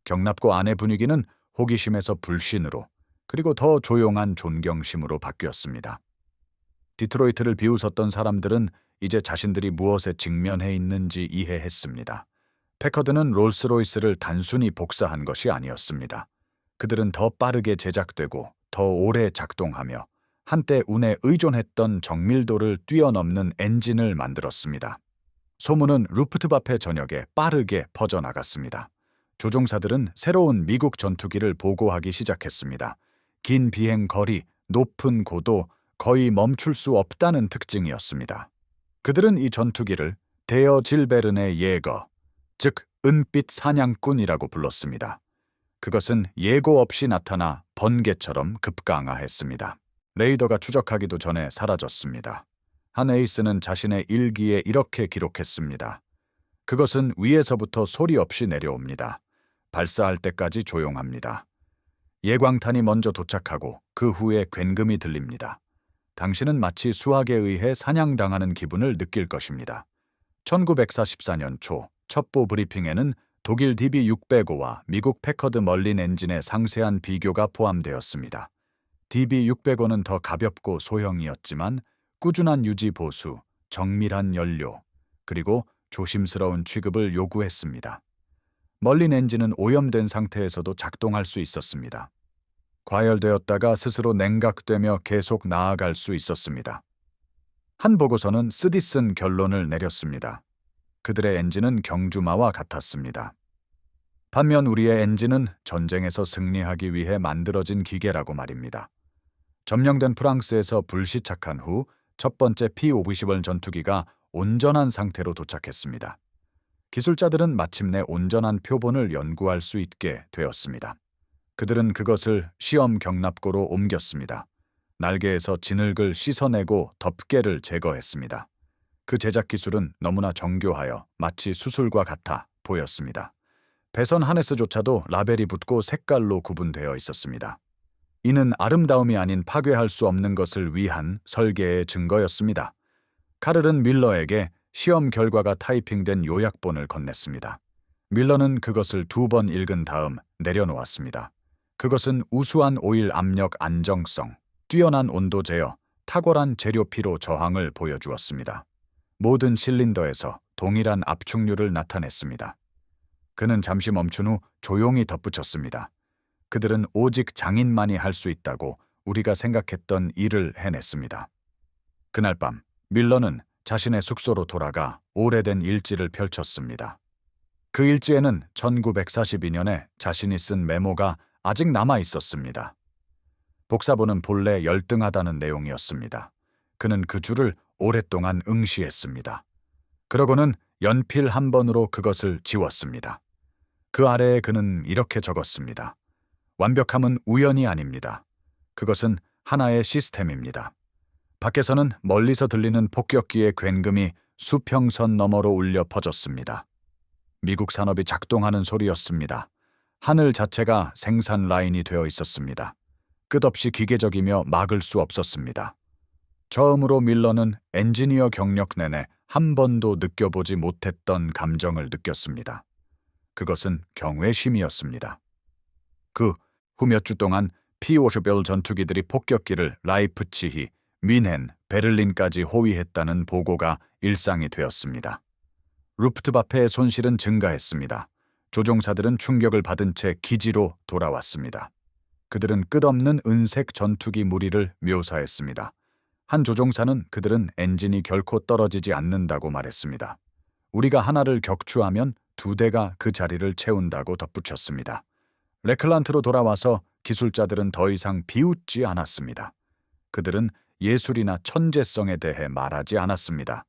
Speaker 1: 경납고 안의 분위기는 호기심에서 불신으로, 그리고 더 조용한 존경심으로 바뀌었습니다. 디트로이트를 비웃었던 사람들은 이제 자신들이 무엇에 직면해 있는지 이해했습니다. 패커드는 롤스로이스를 단순히 복사한 것이 아니었습니다. 그들은 더 빠르게 제작되고 더 오래 작동하며 한때 운에 의존했던 정밀도를 뛰어넘는 엔진을 만들었습니다. 소문은 루프트바페 전역에 빠르게 퍼져나갔습니다. 조종사들은 새로운 미국 전투기를 보고하기 시작했습니다. 긴 비행 거리, 높은 고도, 거의 멈출 수 없다는 특징이었습니다. 그들은 이 전투기를 데어 질베른의 예거, 즉 은빛 사냥꾼이라고 불렀습니다. 그것은 예고 없이 나타나 번개처럼 급강하했습니다. 레이더가 추적하기도 전에 사라졌습니다. 한 에이스는 자신의 일기에 이렇게 기록했습니다. 그것은 위에서부터 소리 없이 내려옵니다. 발사할 때까지 조용합니다. 예광탄이 먼저 도착하고 그 후에 굉금이 들립니다. 당신은 마치 수학에 의해 사냥당하는 기분을 느낄 것입니다. 1944년 초 첩보 브리핑에는 독일 DB605와 미국 패커드 멀린 엔진의 상세한 비교가 포함되었습니다. DB605는 더 가볍고 소형이었지만 꾸준한 유지 보수, 정밀한 연료, 그리고 조심스러운 취급을 요구했습니다. 멀린 엔진은 오염된 상태에서도 작동할 수 있었습니다. 과열되었다가 스스로 냉각되며 계속 나아갈 수 있었습니다. 한 보고서는 쓰디쓴 결론을 내렸습니다. 그들의 엔진은 경주마와 같았습니다. 반면 우리의 엔진은 전쟁에서 승리하기 위해 만들어진 기계라고 말입니다. 점령된 프랑스에서 불시착한 후 첫 번째 P-50원 전투기가 온전한 상태로 도착했습니다. 기술자들은 마침내 온전한 표본을 연구할 수 있게 되었습니다. 그들은 그것을 시험 경납고로 옮겼습니다. 날개에서 진흙을 씻어내고 덮개를 제거했습니다. 그 제작 기술은 너무나 정교하여 마치 수술과 같아 보였습니다. 배선 하네스조차도 라벨이 붙고 색깔로 구분되어 있었습니다. 이는 아름다움이 아닌 파괴할 수 없는 것을 위한 설계의 증거였습니다. 카를은 밀러에게 시험 결과가 타이핑된 요약본을 건넸습니다. 밀러는 그것을 2번 읽은 다음 내려놓았습니다. 그것은 우수한 오일 압력 안정성, 뛰어난 온도 제어, 탁월한 재료 피로 저항을 보여주었습니다. 모든 실린더에서 동일한 압축률을 나타냈습니다. 그는 잠시 멈춘 후 조용히 덧붙였습니다. 그들은 오직 장인만이 할 수 있다고 우리가 생각했던 일을 해냈습니다. 그날 밤 밀러는 자신의 숙소로 돌아가 오래된 일지를 펼쳤습니다. 그 일지에는 1942년에 자신이 쓴 메모가 아직 남아 있었습니다. 복사본은 본래 열등하다는 내용이었습니다. 그는 그 줄을 오랫동안 응시했습니다. 그러고는 연필 한 번으로 그것을 지웠습니다. 그 아래에 그는 이렇게 적었습니다. 완벽함은 우연이 아닙니다. 그것은 하나의 시스템입니다. 밖에서는 멀리서 들리는 폭격기의 굉금이 수평선 너머로 울려 퍼졌습니다. 미국 산업이 작동하는 소리였습니다. 하늘 자체가 생산 라인이 되어 있었습니다. 끝없이 기계적이며 막을 수 없었습니다. 처음으로 밀러는 엔지니어 경력 내내 한 번도 느껴보지 못했던 감정을 느꼈습니다. 그것은 경외심이었습니다. 그 후 몇 주 동안 P-50별 전투기들이 폭격기를 라이프치히, 뮌헨, 베를린까지 호위했다는 보고가 일상이 되었습니다. 루프트바페의 손실은 증가했습니다. 조종사들은 충격을 받은 채 기지로 돌아왔습니다. 그들은 끝없는 은색 전투기 무리를 묘사했습니다. 한 조종사는 그들은 엔진이 결코 떨어지지 않는다고 말했습니다. 우리가 하나를 격추하면 2대가 그 자리를 채운다고 덧붙였습니다. 레클란트로 돌아와서 기술자들은 더 이상 비웃지 않았습니다. 그들은 예술이나 천재성에 대해 말하지 않았습니다.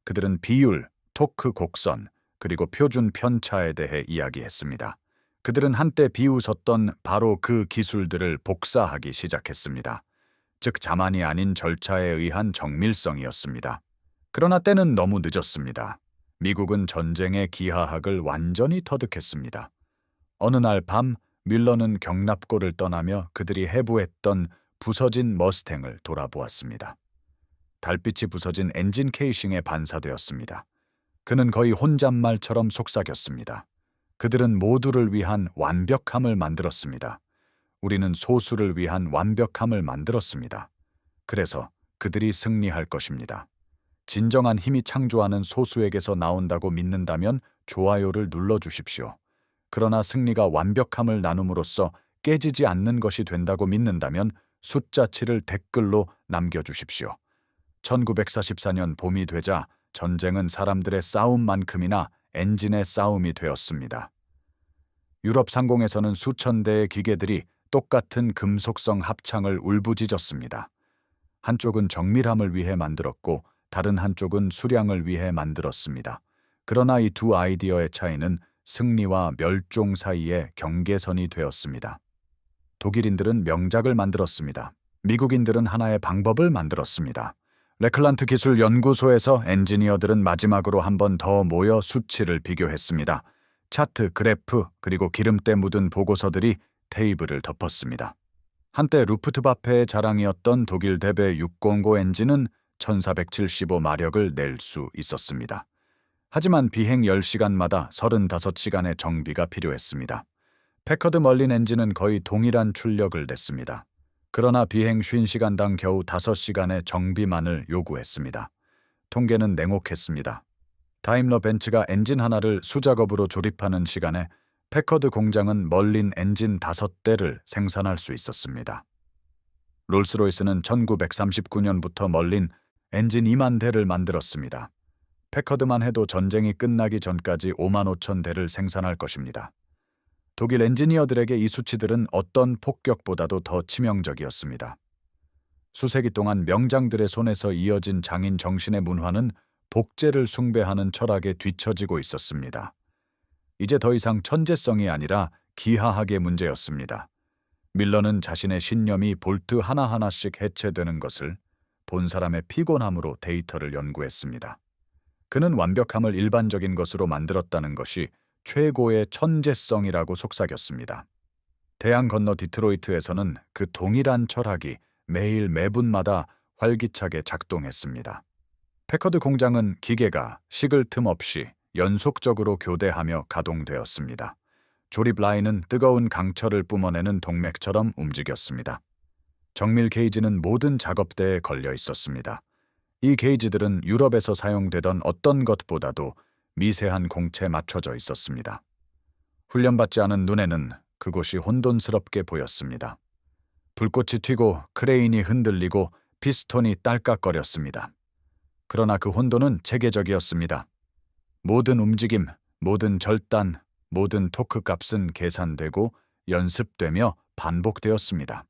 Speaker 1: 그들은 비율, 토크 곡선, 그리고 표준 편차에 대해 이야기했습니다. 그들은 한때 비웃었던 바로 그 기술들을 복사하기 시작했습니다. 즉 자만이 아닌 절차에 의한 정밀성이었습니다. 그러나 때는 너무 늦었습니다. 미국은 전쟁의 기하학을 완전히 터득했습니다. 어느 날 밤 밀러는 경납고를 떠나며 그들이 해부했던 부서진 머스탱을 돌아보았습니다. 달빛이 부서진 엔진 케이싱에 반사되었습니다. 그는 거의 혼잣말처럼 속삭였습니다. 그들은 모두를 위한 완벽함을 만들었습니다. 우리는 소수를 위한 완벽함을 만들었습니다. 그래서 그들이 승리할 것입니다. 진정한 힘이 창조하는 소수에게서 나온다고 믿는다면 좋아요를 눌러주십시오. 그러나 승리가 완벽함을 나눔으로써 깨지지 않는 것이 된다고 믿는다면 숫자 7을 댓글로 남겨주십시오. 1944년 봄이 되자 전쟁은 사람들의 싸움만큼이나 엔진의 싸움이 되었습니다. 유럽 상공에서는 수천 대의 기계들이 똑같은 금속성 합창을 울부짖었습니다. 한쪽은 정밀함을 위해 만들었고 다른 한쪽은 수량을 위해 만들었습니다. 그러나 이 두 아이디어의 차이는 승리와 멸종 사이의 경계선이 되었습니다. 독일인들은 명작을 만들었습니다. 미국인들은 하나의 방법을 만들었습니다. 레클란트 기술 연구소에서 엔지니어들은 마지막으로 한 번 더 모여 수치를 비교했습니다. 차트, 그래프, 그리고 기름때 묻은 보고서들이 테이블을 덮었습니다. 한때 루프트바페의 자랑이었던 독일 대배 609 엔진은 1475마력을 낼 수 있었습니다. 하지만 비행 10시간마다 35시간의 정비가 필요했습니다. 패커드 멀린 엔진은 거의 동일한 출력을 냈습니다. 그러나 비행 50시간당 겨우 5시간의 정비만을 요구했습니다. 통계는 냉혹했습니다. 다임러 벤츠가 엔진 하나를 수작업으로 조립하는 시간에 패커드 공장은 멀린 엔진 5대를 생산할 수 있었습니다. 롤스로이스는 1939년부터 멀린 엔진 2만 대를 만들었습니다. 패커드만 해도 전쟁이 끝나기 전까지 5만 5천 대를 생산할 것입니다. 독일 엔지니어들에게 이 수치들은 어떤 폭격보다도 더 치명적이었습니다. 수세기 동안 명장들의 손에서 이어진 장인 정신의 문화는 복제를 숭배하는 철학에 뒤처지고 있었습니다. 이제 더 이상 천재성이 아니라 기하학의 문제였습니다. 밀러는 자신의 신념이 볼트 하나하나씩 해체되는 것을 본 사람의 피곤함으로 데이터를 연구했습니다. 그는 완벽함을 일반적인 것으로 만들었다는 것이 최고의 천재성이라고 속삭였습니다. 대양 건너 디트로이트에서는 그 동일한 철학이 매일 매분마다 활기차게 작동했습니다. 패커드 공장은 기계가 식을 틈 없이 연속적으로 교대하며 가동되었습니다. 조립 라인은 뜨거운 강철을 뿜어내는 동맥처럼 움직였습니다. 정밀 게이지는 모든 작업대에 걸려 있었습니다. 이 게이지들은 유럽에서 사용되던 어떤 것보다도 미세한 공체에 맞춰져 있었습니다. 훈련받지 않은 눈에는 그곳이 혼돈스럽게 보였습니다. 불꽃이 튀고 크레인이 흔들리고 피스톤이 딸깍거렸습니다. 그러나 그 혼돈은 체계적이었습니다. 모든 움직임, 모든 절단, 모든 토크 값은 계산되고 연습되며 반복되었습니다.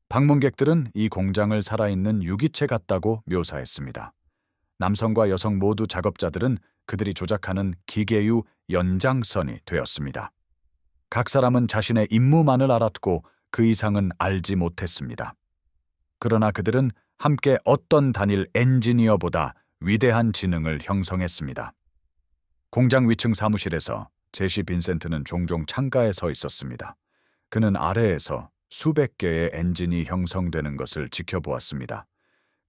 Speaker 1: 방문객들은 이 공장을 살아있는 유기체 같다고 묘사했습니다. 남성과 여성 모두 작업자들은 그들이 조작하는 기계유 연장선이 되었습니다. 각 사람은 자신의 임무만을 알았고 그 이상은 알지 못했습니다. 그러나 그들은 함께 어떤 단일 엔지니어보다 위대한 지능을 형성했습니다. 공장 위층 사무실에서 제시 빈센트는 종종 창가에 서 있었습니다. 그는 아래에서 수백 개의 엔진이 형성되는 것을 지켜보았습니다.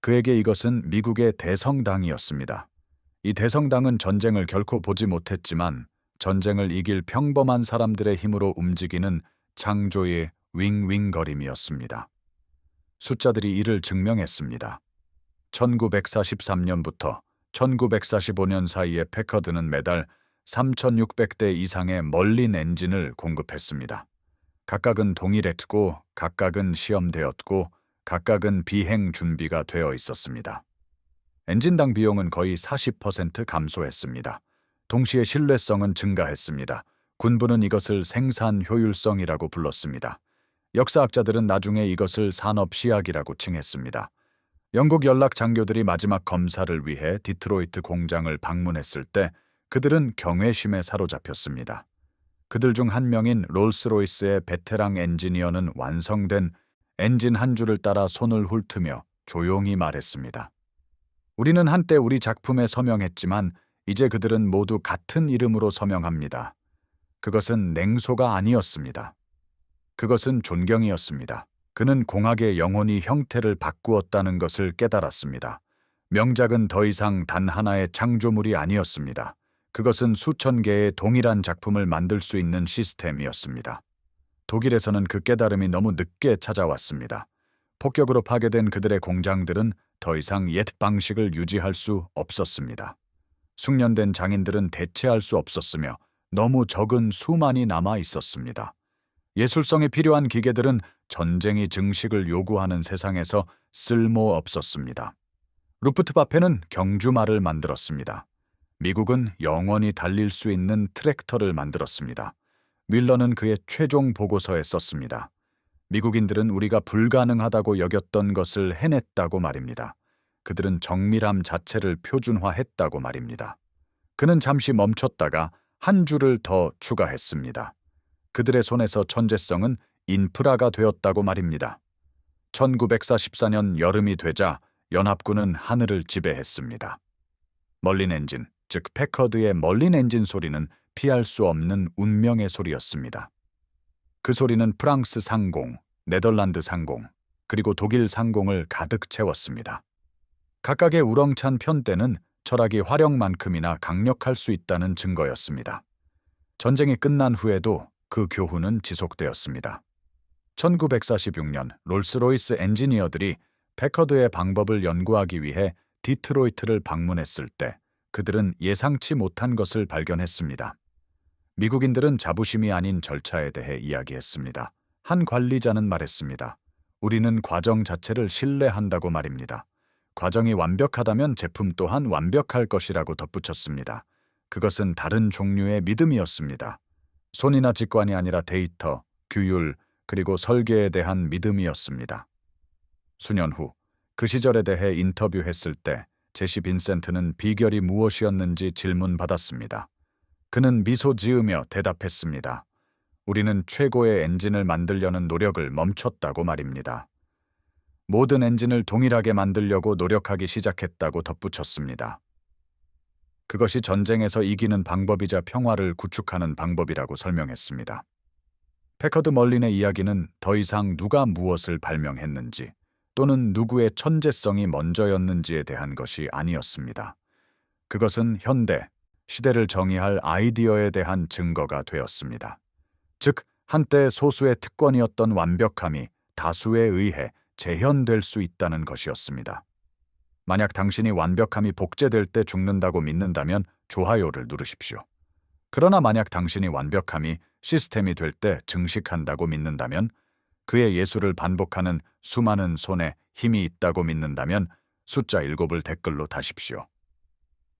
Speaker 1: 그에게 이것은 미국의 대성당이었습니다. 이 대성당은 전쟁을 결코 보지 못했지만 전쟁을 이길 평범한 사람들의 힘으로 움직이는 창조의 윙윙거림이었습니다. 숫자들이 이를 증명했습니다. 1943년부터 1945년 사이에 패커드는 매달 3,600대 이상의 멀린 엔진을 공급했습니다. 각각은 동일했고 각각은 시험되었고 각각은 비행 준비가 되어 있었습니다. 엔진당 비용은 거의 40% 감소했습니다. 동시에 신뢰성은 증가했습니다. 군부는 이것을 생산 효율성이라고 불렀습니다. 역사학자들은 나중에 이것을 산업 시약이라고 칭했습니다. 영국 연락 장교들이 마지막 검사를 위해 디트로이트 공장을 방문했을 때 그들은 경외심에 사로잡혔습니다. 그들 중 한 명인 롤스로이스의 베테랑 엔지니어는 완성된 엔진 한 줄을 따라 손을 훑으며 조용히 말했습니다. 우리는 한때 우리 작품에 서명했지만 이제 그들은 모두 같은 이름으로 서명합니다. 그것은 냉소가 아니었습니다. 그것은 존경이었습니다. 그는 공학의 영혼이 형태를 바꾸었다는 것을 깨달았습니다. 명작은 더 이상 단 하나의 창조물이 아니었습니다. 그것은 수천 개의 동일한 작품을 만들 수 있는 시스템이었습니다. 독일에서는 그 깨달음이 너무 늦게 찾아왔습니다. 폭격으로 파괴된 그들의 공장들은 더 이상 옛 방식을 유지할 수 없었습니다. 숙련된 장인들은 대체할 수 없었으며 너무 적은 수만이 남아 있었습니다. 예술성이 필요한 기계들은 전쟁이 증식을 요구하는 세상에서 쓸모 없었습니다. 루프트바페는 경주말을 만들었습니다. 미국은 영원히 달릴 수 있는 트랙터를 만들었습니다. 뮬러는 그의 최종 보고서에 썼습니다. 미국인들은 우리가 불가능하다고 여겼던 것을 해냈다고 말입니다. 그들은 정밀함 자체를 표준화했다고 말입니다. 그는 잠시 멈췄다가 한 줄을 더 추가했습니다. 그들의 손에서 천재성은 인프라가 되었다고 말입니다. 1944년 여름이 되자 연합군은 하늘을 지배했습니다. 멀린 엔진, 즉 패커드의 멀린 엔진 소리는 피할 수 없는 운명의 소리였습니다. 그 소리는 프랑스 상공, 네덜란드 상공, 그리고 독일 상공을 가득 채웠습니다. 각각의 우렁찬 편대는 철학이 화력만큼이나 강력할 수 있다는 증거였습니다. 전쟁이 끝난 후에도 그 교훈은 지속되었습니다. 1946년 롤스로이스 엔지니어들이 패커드의 방법을 연구하기 위해 디트로이트를 방문했을 때 그들은 예상치 못한 것을 발견했습니다. 미국인들은 자부심이 아닌 절차에 대해 이야기했습니다. 한 관리자는 말했습니다. 우리는 과정 자체를 신뢰한다고 말입니다. 과정이 완벽하다면 제품 또한 완벽할 것이라고 덧붙였습니다. 그것은 다른 종류의 믿음이었습니다. 손이나 직관이 아니라 데이터, 규율, 그리고 설계에 대한 믿음이었습니다. 수년 후, 그 시절에 대해 인터뷰했을 때 제시 빈센트는 비결이 무엇이었는지 질문받았습니다. 그는 미소 지으며 대답했습니다. 우리는 최고의 엔진을 만들려는 노력을 멈췄다고 말입니다. 모든 엔진을 동일하게 만들려고 노력하기 시작했다고 덧붙였습니다. 그것이 전쟁에서 이기는 방법이자 평화를 구축하는 방법이라고 설명했습니다. 패커드 멀린의 이야기는 더 이상 누가 무엇을 발명했는지 또는 누구의 천재성이 먼저였는지에 대한 것이 아니었습니다. 그것은 현대, 시대를 정의할 아이디어에 대한 증거가 되었습니다. 즉, 한때 소수의 특권이었던 완벽함이 다수에 의해 재현될 수 있다는 것이었습니다. 만약 당신이 완벽함이 복제될 때 죽는다고 믿는다면 좋아요를 누르십시오. 그러나 만약 당신이 완벽함이 시스템이 될 때 증식한다고 믿는다면, 그의 예술을 반복하는 수많은 손에 힘이 있다고 믿는다면 숫자 7을 댓글로 다십시오.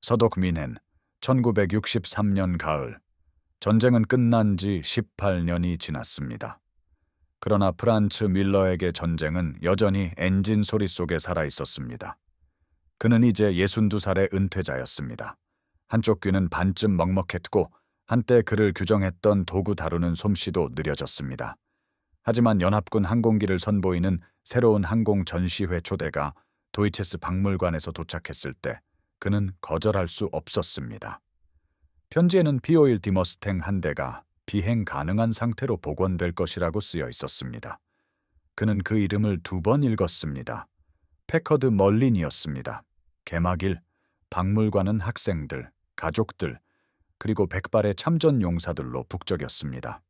Speaker 1: 서독 민헨, 1963년 가을. 전쟁은 끝난 지 18년이 지났습니다. 그러나 프란츠 밀러에게 전쟁은 여전히 엔진 소리 속에 살아 있었습니다. 그는 이제 62살의 은퇴자였습니다. 한쪽 귀는 반쯤 먹먹했고 한때 그를 규정했던 도구 다루는 솜씨도 느려졌습니다. 하지만 연합군 항공기를 선보이는 새로운 항공 전시회 초대가 도이체스 박물관에서 도착했을 때 그는 거절할 수 없었습니다. 편지에는 P-51 디머스탱 한 대가 비행 가능한 상태로 복원될 것이라고 쓰여 있었습니다. 그는 그 이름을 2번 읽었습니다. 패커드 멀린이었습니다. 개막일, 박물관은 학생들, 가족들, 그리고 백발의 참전 용사들로 북적였습니다.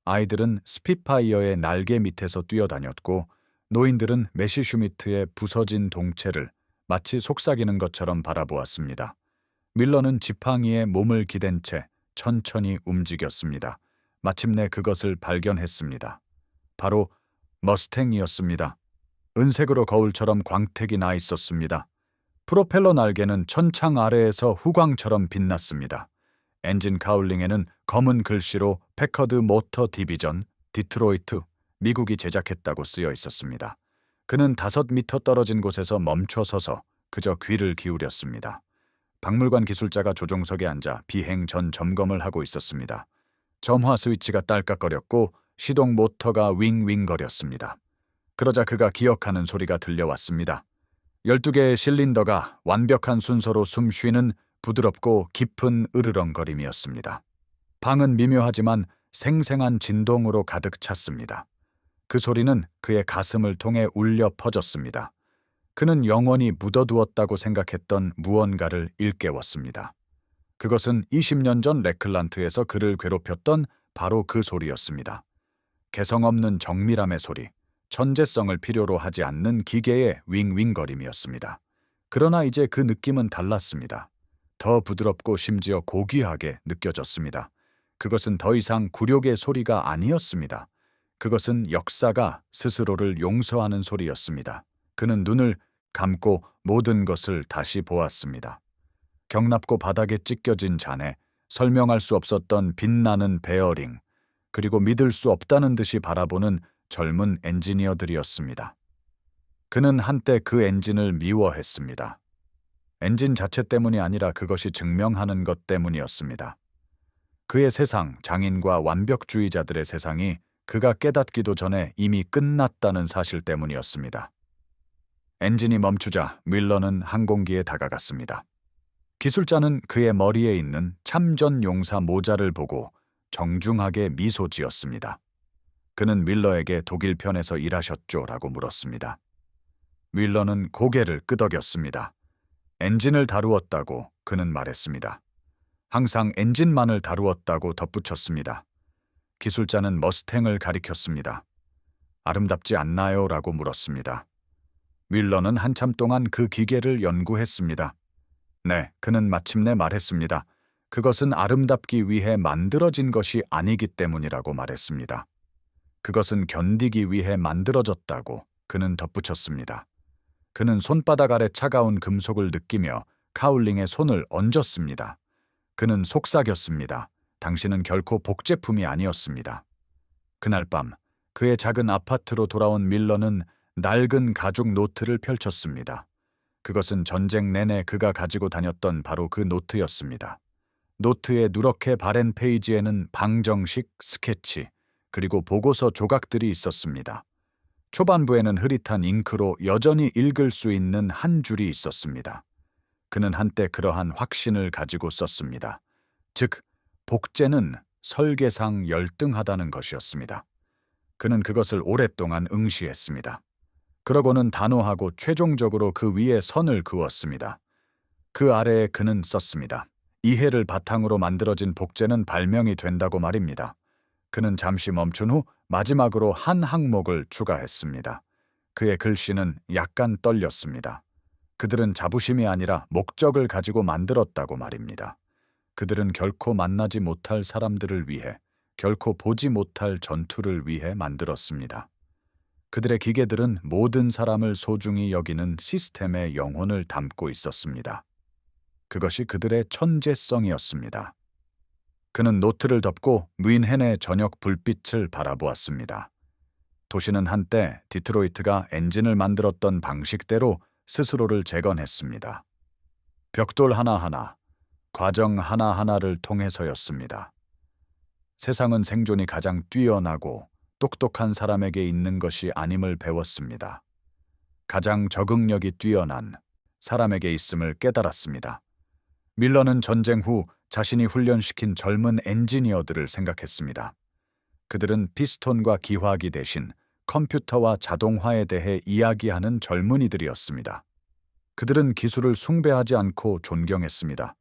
Speaker 1: 아이들은 스피파이어의 날개 밑에서 뛰어다녔고 노인들은 메시슈미트의 부서진 동체를 마치 속삭이는 것처럼 바라보았습니다. 밀러는 지팡이에 몸을 기댄 채 천천히 움직였습니다. 마침내 그것을 발견했습니다. 바로 머스탱이었습니다. 은색으로 거울처럼 광택이 나 있었습니다. 프로펠러 날개는 천창 아래에서 후광처럼 빛났습니다. 엔진 카울링에는 검은 글씨로 패커드 모터 디비전, 디트로이트, 미국이 제작했다고 쓰여 있었습니다. 그는 5미터 떨어진 곳에서 멈춰 서서 그저 귀를 기울였습니다. 박물관 기술자가 조종석에 앉아 비행 전 점검을 하고 있었습니다. 점화 스위치가 딸깍거렸고 시동 모터가 윙윙거렸습니다. 그러자 그가 기억하는 소리가 들려왔습니다. 12개의 실린더가 완벽한 순서로 숨쉬는 부드럽고 깊은 으르렁거림이었습니다. 방은 미묘하지만 생생한 진동으로 가득 찼습니다. 그 소리는 그의 가슴을 통해 울려 퍼졌습니다. 그는 영원히 묻어두었다고 생각했던 무언가를 일깨웠습니다. 그것은 20년 전 레클란트에서 그를 괴롭혔던 바로 그 소리였습니다. 개성 없는 정밀함의 소리, 천재성을 필요로 하지 않는 기계의 윙윙거림이었습니다. 그러나 이제 그 느낌은 달랐습니다. 더 부드럽고 심지어 고귀하게 느껴졌습니다. 그것은 더 이상 굴욕의 소리가 아니었습니다. 그것은 역사가 스스로를 용서하는 소리였습니다. 그는 눈을 감고 모든 것을 다시 보았습니다. 경납고 바닥에 찢겨진 잔해, 설명할 수 없었던 빛나는 베어링, 그리고 믿을 수 없다는 듯이 바라보는 젊은 엔지니어들이었습니다. 그는 한때 그 엔진을 미워했습니다. 엔진 자체 때문이 아니라 그것이 증명하는 것 때문이었습니다. 그의 세상, 장인과 완벽주의자들의 세상이 그가 깨닫기도 전에 이미 끝났다는 사실 때문이었습니다. 엔진이 멈추자 윌러는 항공기에 다가갔습니다. 기술자는 그의 머리에 있는 참전 용사 모자를 보고 정중하게 미소 지었습니다. 그는 윌러에게 독일 편에서 일하셨죠?라고 물었습니다. 윌러는 고개를 끄덕였습니다. 엔진을 다루었다고 그는 말했습니다. 항상 엔진만을 다루었다고 덧붙였습니다. 기술자는 머스탱을 가리켰습니다. 아름답지 않나요? 라고 물었습니다. 윌러는 한참 동안 그 기계를 연구했습니다. 네, 그는 마침내 말했습니다. 그것은 아름답기 위해 만들어진 것이 아니기 때문이라고 말했습니다. 그것은 견디기 위해 만들어졌다고 그는 덧붙였습니다. 그는 손바닥 아래 차가운 금속을 느끼며 카울링에 손을 얹었습니다. 그는 속삭였습니다. 당신은 결코 복제품이 아니었습니다. 그날 밤 그의 작은 아파트로 돌아온 밀러는 낡은 가죽 노트를 펼쳤습니다. 그것은 전쟁 내내 그가 가지고 다녔던 바로 그 노트였습니다. 노트의 누렇게 바랜 페이지에는 방정식, 스케치, 그리고 보고서 조각들이 있었습니다. 초반부에는 흐릿한 잉크로 여전히 읽을 수 있는 한 줄이 있었습니다. 그는 한때 그러한 확신을 가지고 썼습니다. 즉, 복제는 설계상 열등하다는 것이었습니다. 그는 그것을 오랫동안 응시했습니다. 그러고는 단호하고 최종적으로 그 위에 선을 그었습니다. 그 아래에 그는 썼습니다. 이해를 바탕으로 만들어진 복제는 발명이 된다고 말입니다. 그는 잠시 멈춘 후 마지막으로 한 항목을 추가했습니다. 그의 글씨는 약간 떨렸습니다. 그들은 자부심이 아니라 목적을 가지고 만들었다고 말입니다. 그들은 결코 만나지 못할 사람들을 위해, 결코 보지 못할 전투를 위해 만들었습니다. 그들의 기계들은 모든 사람을 소중히 여기는 시스템의 영혼을 담고 있었습니다. 그것이 그들의 천재성이었습니다. 그는 노트를 덮고 뮌헨의 저녁 불빛을 바라보았습니다. 도시는 한때 디트로이트가 엔진을 만들었던 방식대로 스스로를 재건했습니다. 벽돌 하나하나, 과정 하나하나를 통해서였습니다. 세상은 생존이 가장 뛰어나고 똑똑한 사람에게 있는 것이 아님을 배웠습니다. 가장 적응력이 뛰어난 사람에게 있음을 깨달았습니다. 밀러는 전쟁 후 자신이 훈련시킨 젊은 엔지니어들을 생각했습니다. 그들은 피스톤과 기화기 대신 컴퓨터와 자동화에 대해 이야기하는 젊은이들이었습니다. 그들은 기술을 숭배하지 않고 존경했습니다.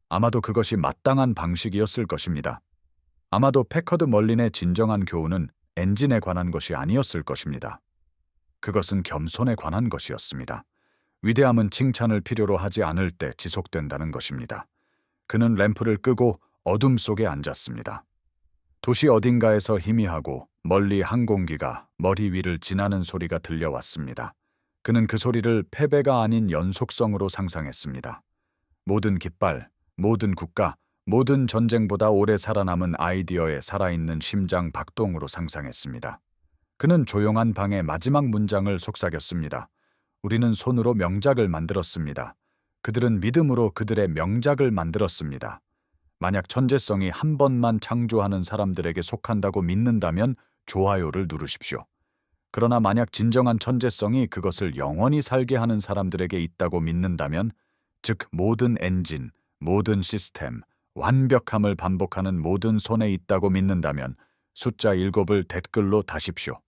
Speaker 1: 아마도 그것이 마땅한 방식이었을 것입니다. 아마도 패커드 멀린의 진정한 교훈은 엔진에 관한 것이 아니었을 것입니다. 그것은 겸손에 관한 것이었습니다. 위대함은 칭찬을 필요로 하지 않을 때 지속된다는 것입니다. 그는 램프를 끄고 어둠 속에 앉았습니다. 도시 어딘가에서 희미하고 멀리 항공기가 머리 위를 지나는 소리가 들려왔습니다. 그는 그 소리를 패배가 아닌 연속성으로 상상했습니다. 모든 깃발, 모든 국가, 모든 전쟁보다 오래 살아남은 아이디어의 살아있는 심장 박동으로 상상했습니다. 그는 조용한 방의 마지막 문장을 속삭였습니다. 우리는 손으로 명작을 만들었습니다. 그들은 믿음으로 그들의 명작을 만들었습니다. 만약 천재성이 한 번만 창조하는 사람들에게 속한다고 믿는다면 좋아요를 누르십시오. 그러나 만약 진정한 천재성이 그것을 영원히 살게 하는 사람들에게 있다고 믿는다면, 즉 모든 엔진, 모든 시스템, 완벽함을 반복하는 모든 손에 있다고 믿는다면 숫자 7을 댓글로 다십시오.